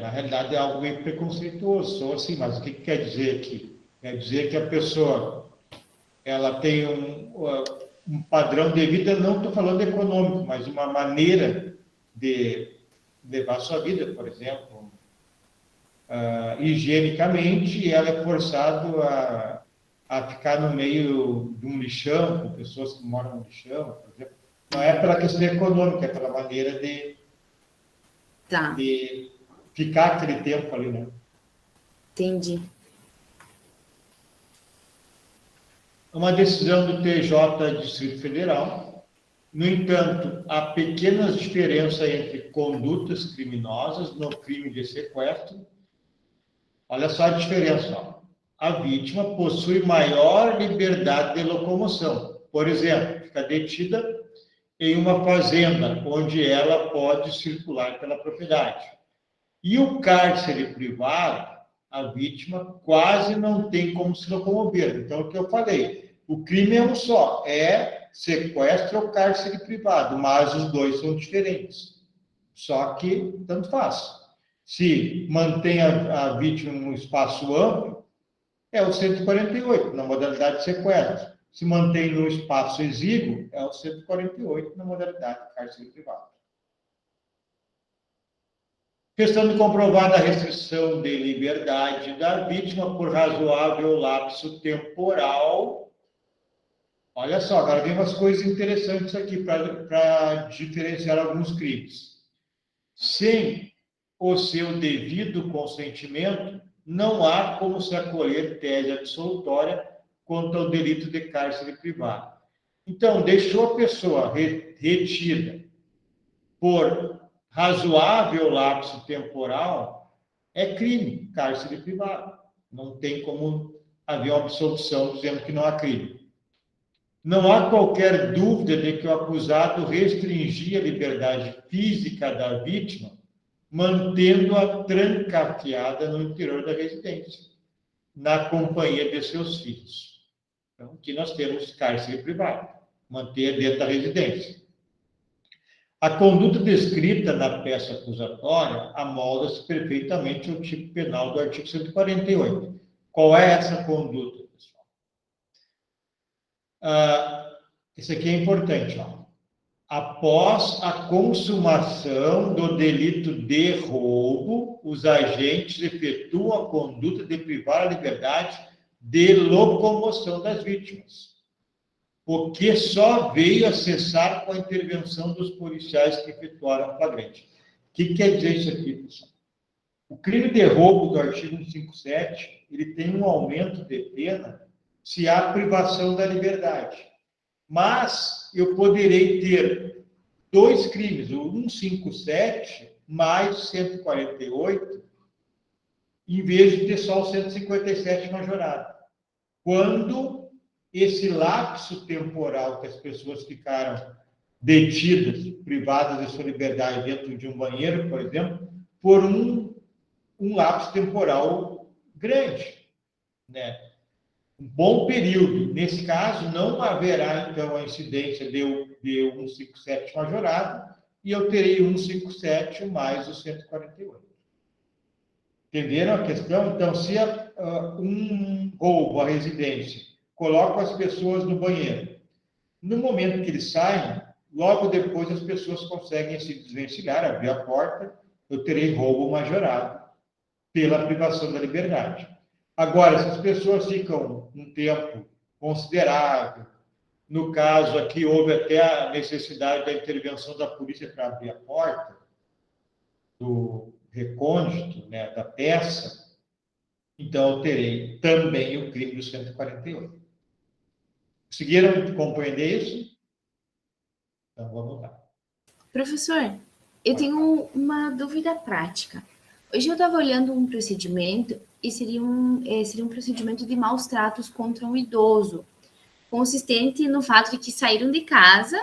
Speaker 1: Na realidade é algo meio preconceituoso, assim, mas o que quer dizer aqui? Quer dizer que a pessoa ela tem um padrão de vida, não estou falando econômico, mas uma maneira de levar a sua vida, por exemplo, higienicamente, e ela é forçado a ficar no meio de um lixão, com pessoas que moram no lixão, por exemplo. Não é pela questão econômica, é pela maneira
Speaker 4: Tá,
Speaker 1: de ficar aquele tempo ali, né?
Speaker 4: entendi.
Speaker 1: Uma decisão do TJ Distrito Federal. No entanto, há pequenas diferenças entre condutas criminosas no crime de sequestro. Olha só a diferença. Ó. A vítima possui maior liberdade de locomoção. Por exemplo, fica detida em uma fazenda, onde ela pode circular pela propriedade. E o cárcere privado, a vítima quase não tem como se locomover. Então, o que eu falei, o crime é um só, é sequestro ou cárcere privado, mas os dois são diferentes. Só que tanto faz. Se mantém a vítima num espaço amplo, é o 148, na modalidade de sequestro. Se mantém num espaço exíguo, é o 148, na modalidade de cárcere privado. Questão de comprovada restrição de liberdade da vítima por razoável lapso temporal. Olha só, agora vem umas coisas interessantes aqui para diferenciar alguns crimes. Sem o seu devido consentimento, não há como se acolher tese absolutória quanto ao delito de cárcere privado. Então, deixou a pessoa retida por razoável lapso temporal, é crime, cárcere privado. Não tem como haver uma absolução dizendo que não há crime. Não há qualquer dúvida de que o acusado restringia a liberdade física da vítima, mantendo-a trancafiada no interior da residência, na companhia de seus filhos. Então, aqui nós temos cárcere privado, manter dentro da residência. A conduta descrita na peça acusatória amolda-se perfeitamente ao tipo penal do artigo 148. Qual é essa conduta, pessoal? Isso aqui é importante. Ó. Após a consumação do delito de roubo, os agentes efetuam a conduta de privar a liberdade de locomoção das vítimas, o que só veio a cessar com a intervenção dos policiais que efetuaram o flagrante. O que quer dizer isso aqui, pessoal? O crime de roubo do artigo 157, ele tem um aumento de pena se há privação da liberdade. Mas eu poderei ter dois crimes, o 157 mais o 148, em vez de ter só o 157 majorado. Quando esse lapso temporal que as pessoas ficaram detidas, privadas de sua liberdade dentro de um banheiro, por exemplo, por um lapso temporal grande, né? Um bom período. Nesse caso, não haverá, então, a incidência de 157 majorado, e eu terei 157 mais o 148. Entenderam a questão? Então, se um roubo à residência coloca as pessoas no banheiro, no momento que eles saem, logo depois as pessoas conseguem se desvencilhar, abrir a porta, eu terei roubo majorado pela privação da liberdade. Agora, se as pessoas ficam um tempo considerável, no caso aqui houve até a necessidade da intervenção da polícia para abrir a porta do recôndito, né, da peça, então eu terei também o crime do 148. Conseguiram compreender isso? Então vamos lá.
Speaker 4: Professor, eu tenho uma dúvida prática. Hoje eu estava olhando um procedimento e seria um procedimento de maus tratos contra um idoso, consistente no fato de que saíram de casa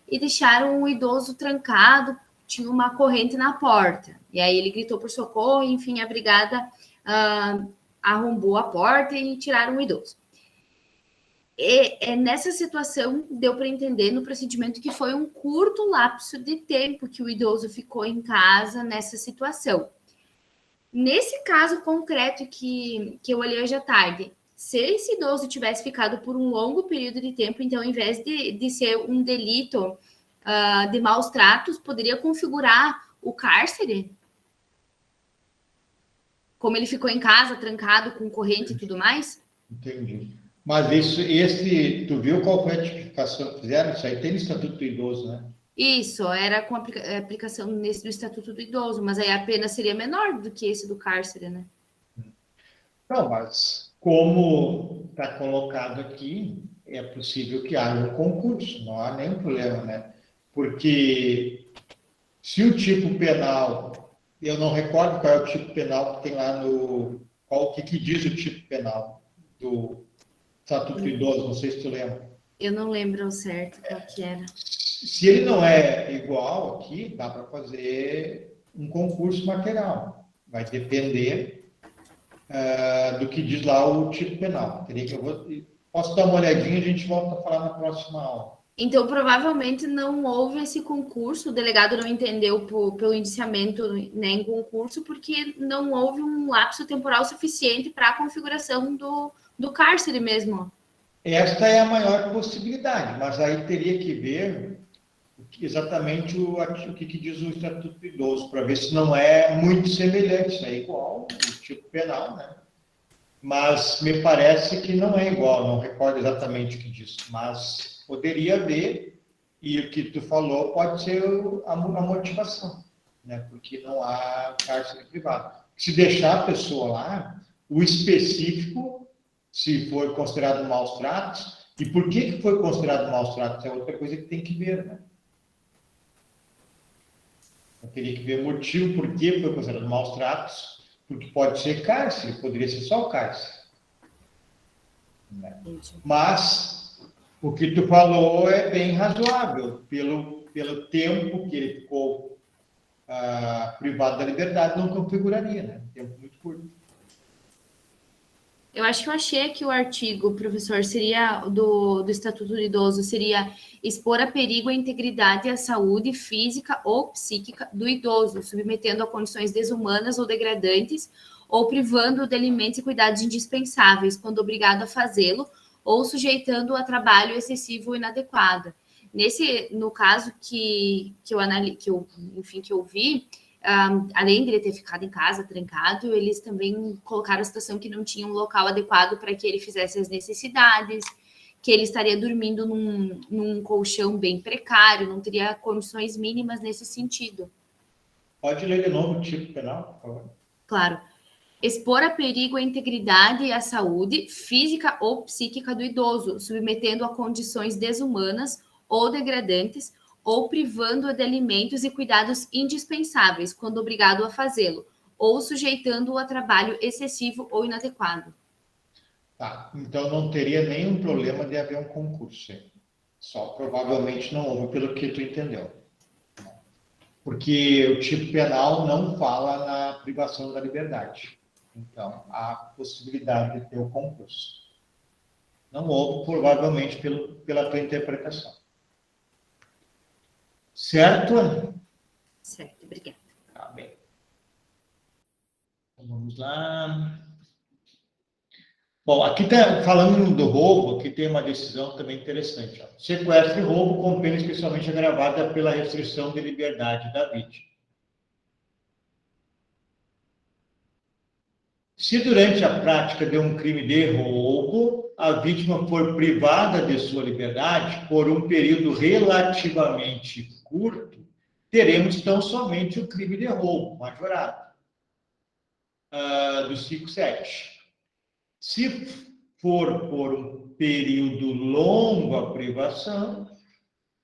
Speaker 4: e deixaram o idoso trancado, tinha uma corrente na porta. E aí ele gritou por socorro, e, enfim, a brigada arrombou a porta e tiraram o idoso. Nessa situação, deu para entender no procedimento que foi um curto lapso de tempo que o idoso ficou em casa nessa situação. Nesse caso concreto que eu olhei hoje à tarde, se esse idoso tivesse ficado por um longo período de tempo, então, ao invés de ser um delito de maus tratos, poderia configurar o cárcere? Como ele ficou em casa, trancado, com corrente e tudo mais?
Speaker 1: Entendi. Mas tu viu qual foi a tipificação que fizeram? Isso aí tem no Estatuto do Idoso, né?
Speaker 4: Isso, era com aplicação nesse do Estatuto do Idoso, mas aí a pena seria menor do que esse do cárcere, né?
Speaker 1: Não, mas como está colocado aqui, é possível que haja um concurso, não há nenhum problema, né? Porque se o tipo penal, eu não recordo qual é o tipo penal que tem lá no... o que diz o tipo penal do Estatuto do Idoso, não sei se tu lembra.
Speaker 4: Eu não lembro ao certo qual que era.
Speaker 1: Se ele não é igual aqui, dá para fazer um concurso material. Vai depender do que diz lá o tipo penal. Posso dar uma olhadinha e a gente volta a falar na próxima aula.
Speaker 4: Então, provavelmente não houve esse concurso, o delegado não entendeu pelo indiciamento nem concurso, porque não houve um lapso temporal suficiente para a configuração do cárcere mesmo.
Speaker 1: Esta é a maior possibilidade, mas aí teria que ver exatamente o que diz o Estatuto do Idoso, para ver se não é muito semelhante, é igual o tipo penal, né? Mas me parece que não é igual, não recordo exatamente o que diz, mas poderia haver, e o que tu falou pode ser a motivação, né? Porque não há cárcere privado. Se deixar a pessoa lá, o específico, se for considerado maus tratos, e por que foi considerado maus tratos é outra coisa que tem que ver, né? Eu teria que ver o motivo por que foi considerado maus tratos, porque pode ser cárcere, poderia ser só o cárcere. Né? Mas o que tu falou é bem razoável, pelo tempo que ele ficou privado da liberdade, não configuraria, né? Tempo muito curto.
Speaker 4: Eu acho que eu achei que o artigo, professor, seria do Estatuto do Idoso, seria expor a perigo a integridade e a saúde física ou psíquica do idoso, submetendo a condições desumanas ou degradantes, ou privando de alimentos e cuidados indispensáveis, quando obrigado a fazê-lo, ou sujeitando-o a trabalho excessivo ou inadequado. No caso que eu vi, além de ele ter ficado em casa, trancado, eles também colocaram a situação que não tinha um local adequado para que ele fizesse as necessidades, que ele estaria dormindo num colchão bem precário, não teria condições mínimas nesse sentido.
Speaker 1: Pode ler de novo o tipo penal, por favor?
Speaker 4: Claro. Expor a perigo a integridade e a saúde física ou psíquica do idoso, submetendo a condições desumanas ou degradantes, ou privando-o de alimentos e cuidados indispensáveis, quando obrigado a fazê-lo, ou sujeitando-o a trabalho excessivo ou inadequado.
Speaker 1: Tá, então não teria nenhum problema de haver um concurso. Só provavelmente não houve, pelo que tu entendeu. Porque o tipo penal não fala na privação da liberdade. Então, há possibilidade de ter o concurso. Não houve, provavelmente, pela tua interpretação. Certo?
Speaker 4: Certo, obrigada.
Speaker 1: Tá bem. Então, vamos lá. Bom, aqui está falando do roubo, aqui tem uma decisão também interessante. Ó. Sequestro e roubo com pena especialmente agravada pela restrição de liberdade da vítima. Se durante a prática de um crime de roubo, a vítima for privada de sua liberdade por um período relativamente curto, teremos então somente o crime de roubo, majorado, do 5.7. Se for por um período longo a privação,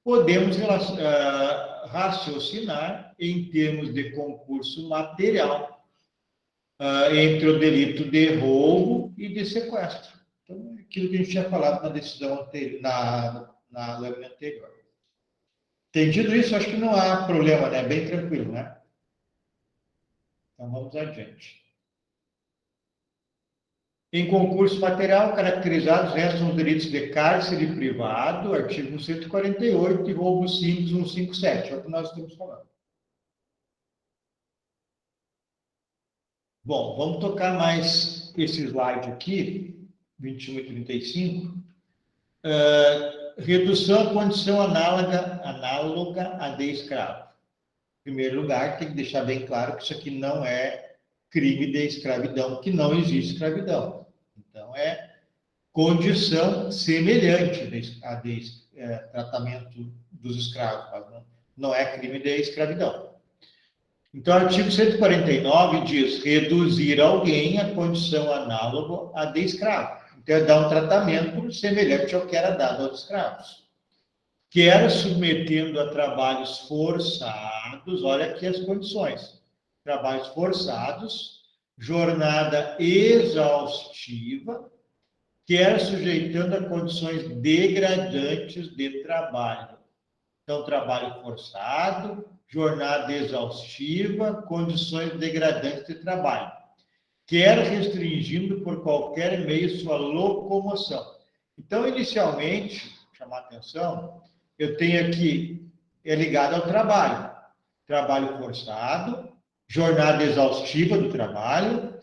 Speaker 1: podemos raciocinar em termos de concurso material entre o delito de roubo e de sequestro. Então, aquilo que a gente tinha falado na decisão anterior, na lâmina anterior. Entendido isso, acho que não há problema, né? Bem tranquilo, né? Então, vamos adiante. Em concurso material, caracterizados restam os delitos de cárcere privado, artigo 148, e roubo simples, 157, é o que nós estamos falando. Bom, vamos tocar mais esse slide aqui, 21 e 35. Redução à condição análoga à de escravo. Em primeiro lugar, tem que deixar bem claro que isso aqui não é crime de escravidão, que não existe escravidão. Então, é condição semelhante a de tratamento dos escravos, não é crime de escravidão. Então, o artigo 149 diz reduzir alguém à condição análoga à de escravo. Então, é dar um tratamento semelhante ao que era dado aos escravos. Quer submetendo a trabalhos forçados, olha aqui as condições. Trabalhos forçados, jornada exaustiva, quer sujeitando a condições degradantes de trabalho. Então, trabalho forçado, jornada exaustiva, condições degradantes de trabalho. Quer restringindo por qualquer meio sua locomoção. Então, inicialmente, chamar atenção, eu tenho aqui, é ligado ao trabalho. Trabalho forçado, jornada exaustiva do trabalho,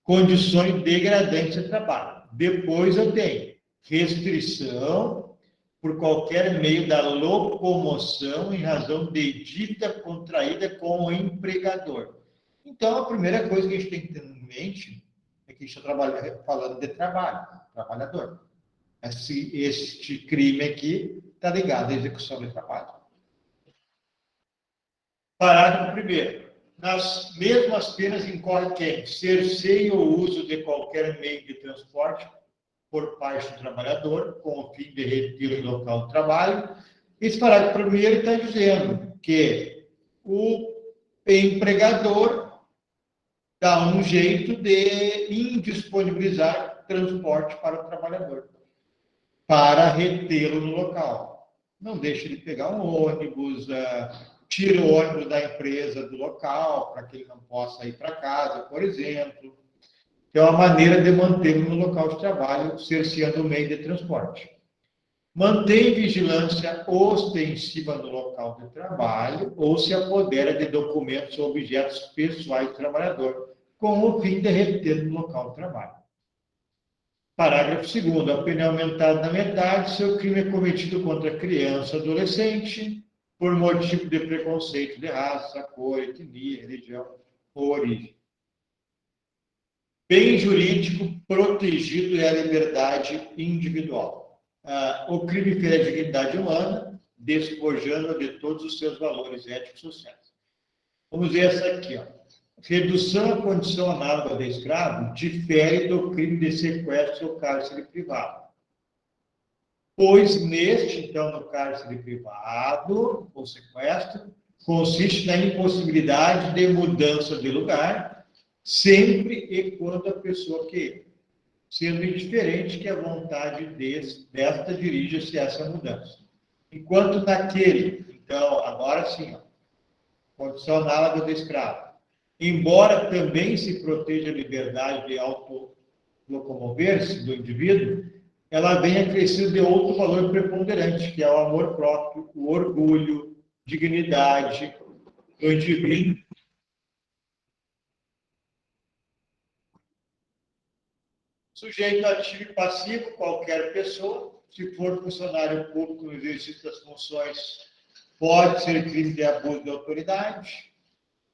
Speaker 1: condições degradantes de trabalho. Depois eu tenho restrição por qualquer meio da locomoção em razão de dívida contraída com o empregador. Então, a primeira coisa que a gente tem que ter em mente é que a gente está falando de trabalho, trabalhador. Este crime aqui está ligado à execução de trabalho. Parágrafo 1º. Nas mesmas penas incorre quem cerceia o uso de qualquer meio de transporte por parte do trabalhador, com o fim de reter o local de trabalho. Esse parágrafo 1º está dizendo que o empregador dá um jeito de indisponibilizar transporte para o trabalhador, para retê-lo no local. Não deixa ele pegar um ônibus, tira o ônibus da empresa do local, para que ele não possa ir para casa, por exemplo. É uma maneira de mantê-lo no local de trabalho, cerceando o meio de transporte. Mantém vigilância ostensiva no local de trabalho ou se apodera de documentos ou objetos pessoais do trabalhador, com o fim de reter no local de trabalho. Parágrafo 2º. A pena é aumentada na metade se o crime é cometido contra criança ou adolescente por motivo de preconceito de raça, cor, etnia, religião ou origem. Bem jurídico protegido é a liberdade individual. O crime fere a dignidade humana, despojando-a de todos os seus valores éticos e sociais. Vamos ver essa aqui, ó. Redução à condição análoga de escravo difere do crime de sequestro ou cárcere privado. Pois neste, então, no cárcere privado, ou sequestro, consiste na impossibilidade de mudança de lugar, sempre e quando a pessoa queira, sendo indiferente que a vontade desta dirija-se a essa mudança. Enquanto naquele, então, agora sim, ó, condição análoga do escravo, embora também se proteja a liberdade de autolocomover-se do indivíduo, ela vem acrescido de outro valor preponderante, que é o amor próprio, o orgulho, dignidade do indivíduo. Sujeito ativo e passivo, qualquer pessoa, se for funcionário público no exercício das funções, pode ser crime de abuso de autoridade.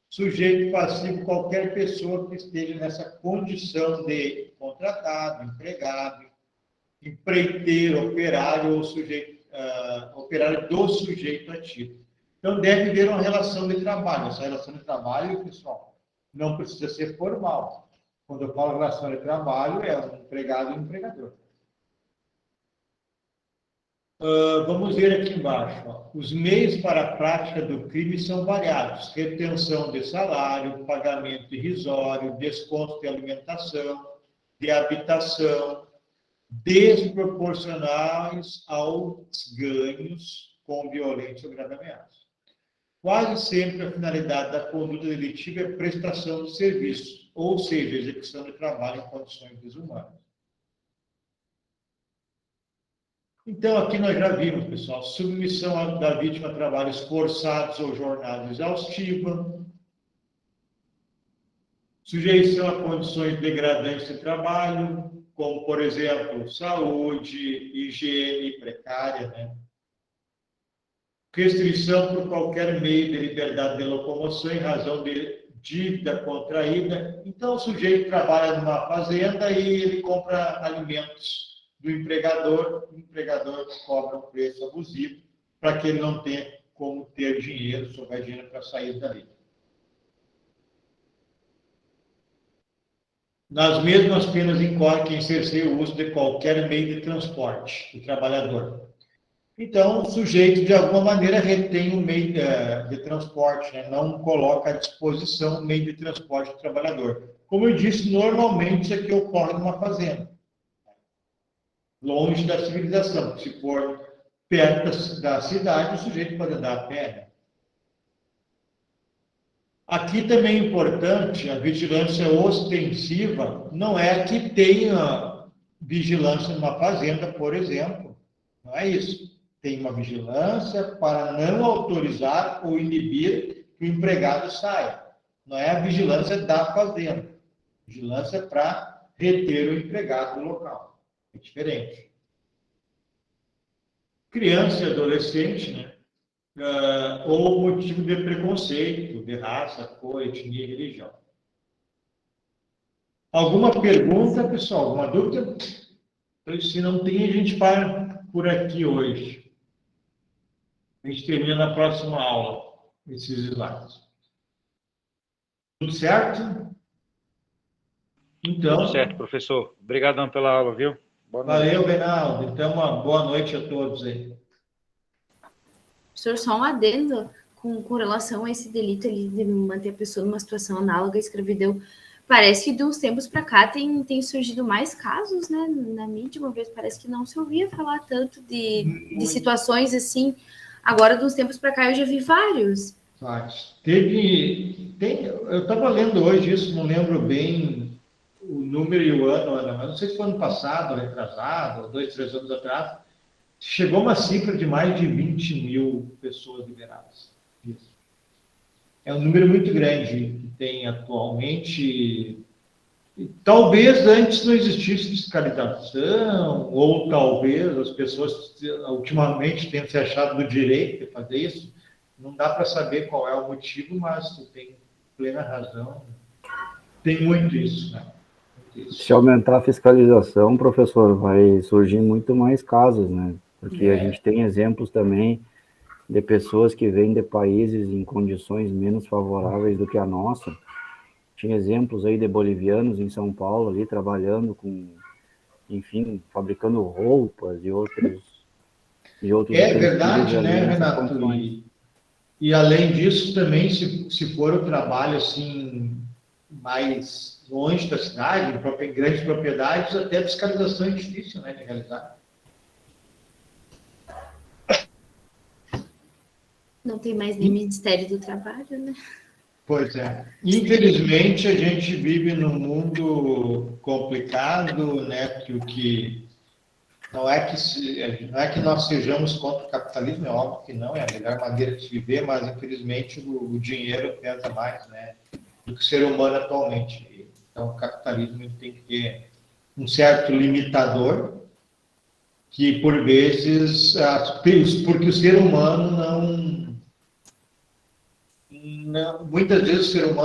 Speaker 1: Sujeito passivo, qualquer pessoa que esteja nessa condição de contratado, empregado, empreiteiro, operário ou sujeito, operário do sujeito ativo. Então, deve haver uma relação de trabalho. Essa relação de trabalho, pessoal, não precisa ser formal. Quando eu falo relação de trabalho, é um empregado e um empregador. Vamos ver aqui embaixo. Ó. Os meios para a prática do crime são variados. Retenção de salário, pagamento irrisório, desconto de alimentação, de habitação, desproporcionais aos ganhos com violência ou grave ameaça. Quase sempre a finalidade da conduta delitiva é prestação de serviço, ou seja, execução de trabalho em condições desumanas. Então, aqui nós já vimos, pessoal, submissão da vítima a trabalhos forçados ou jornada exaustiva, sujeição a condições degradantes de trabalho, como, por exemplo, saúde, higiene precária, né? Restrição por qualquer meio de liberdade de locomoção em razão de dívida contraída. Então, o sujeito trabalha numa fazenda e ele compra alimentos do empregador, o empregador cobra um preço abusivo para que ele não tenha como ter dinheiro, sobrar dinheiro para sair dali. Nas mesmas penas incorre quem cerceia o uso de qualquer meio de transporte do trabalhador. Então, o sujeito, de alguma maneira, retém o meio de transporte, né? Não coloca à disposição o meio de transporte do trabalhador. Como eu disse, normalmente isso aqui ocorre numa fazenda, longe da civilização. Se for perto da cidade, o sujeito pode andar a pé, né? Aqui também é importante, a vigilância ostensiva não é que tenha vigilância numa fazenda, por exemplo. Não é isso. Tem uma vigilância para não autorizar ou inibir que o empregado saia. Não é a vigilância da fazenda. Vigilância para reter o empregado no local. É diferente. Criança e adolescente, né? Ou motivo de preconceito, de raça, cor, etnia e religião. Alguma pergunta, pessoal? Alguma dúvida? Se não tem, a gente para por aqui hoje. A gente termina na próxima aula, esses slides. Tudo certo? Então,
Speaker 3: Tudo certo, professor. Obrigadão pela aula, viu? Boa noite.
Speaker 1: Valeu, Reinaldo. Então, uma boa noite a todos aí.
Speaker 4: Professor, só um adendo com relação a esse delito ali de manter a pessoa numa situação análoga à escravidão. Parece que de uns tempos para cá tem surgido mais casos, né? Na mídia, uma vez parece que não se ouvia falar tanto de situações assim. Agora, de uns tempos para cá, eu já vi vários.
Speaker 1: Eu estava lendo hoje isso, não lembro bem o número e o ano, mas não sei se foi ano passado, retrasado, 2, 3 anos atrás, chegou uma cifra de mais de 20 mil pessoas liberadas. Isso. É um número muito grande que tem atualmente. Talvez antes não existisse fiscalização, ou talvez as pessoas ultimamente tenham se achado do direito de fazer isso. Não dá para saber qual é o motivo, mas tu tem plena razão. Tem muito isso, né?
Speaker 6: Se aumentar a fiscalização, professor, vai surgir muito mais casos, né? Porque a gente tem exemplos também de pessoas que vêm de países em condições menos favoráveis do que a nossa. Tinha exemplos aí de bolivianos em São Paulo ali trabalhando com, enfim, fabricando roupas e outros.
Speaker 1: É verdade, né, Renato? E além disso, também, se for o trabalho assim mais longe da cidade, em grandes propriedades, até a fiscalização é difícil, né, de realizar.
Speaker 4: Não tem mais nem Ministério do Trabalho, né?
Speaker 1: Pois é. Infelizmente, a gente vive num mundo complicado, né? Que não é que nós sejamos contra o capitalismo, é óbvio que não, é a melhor maneira de se viver, mas infelizmente o dinheiro pesa mais, né, do que o ser humano atualmente. Então, o capitalismo tem que ter um certo limitador, que por vezes, porque o ser humano muitas vezes o ser humano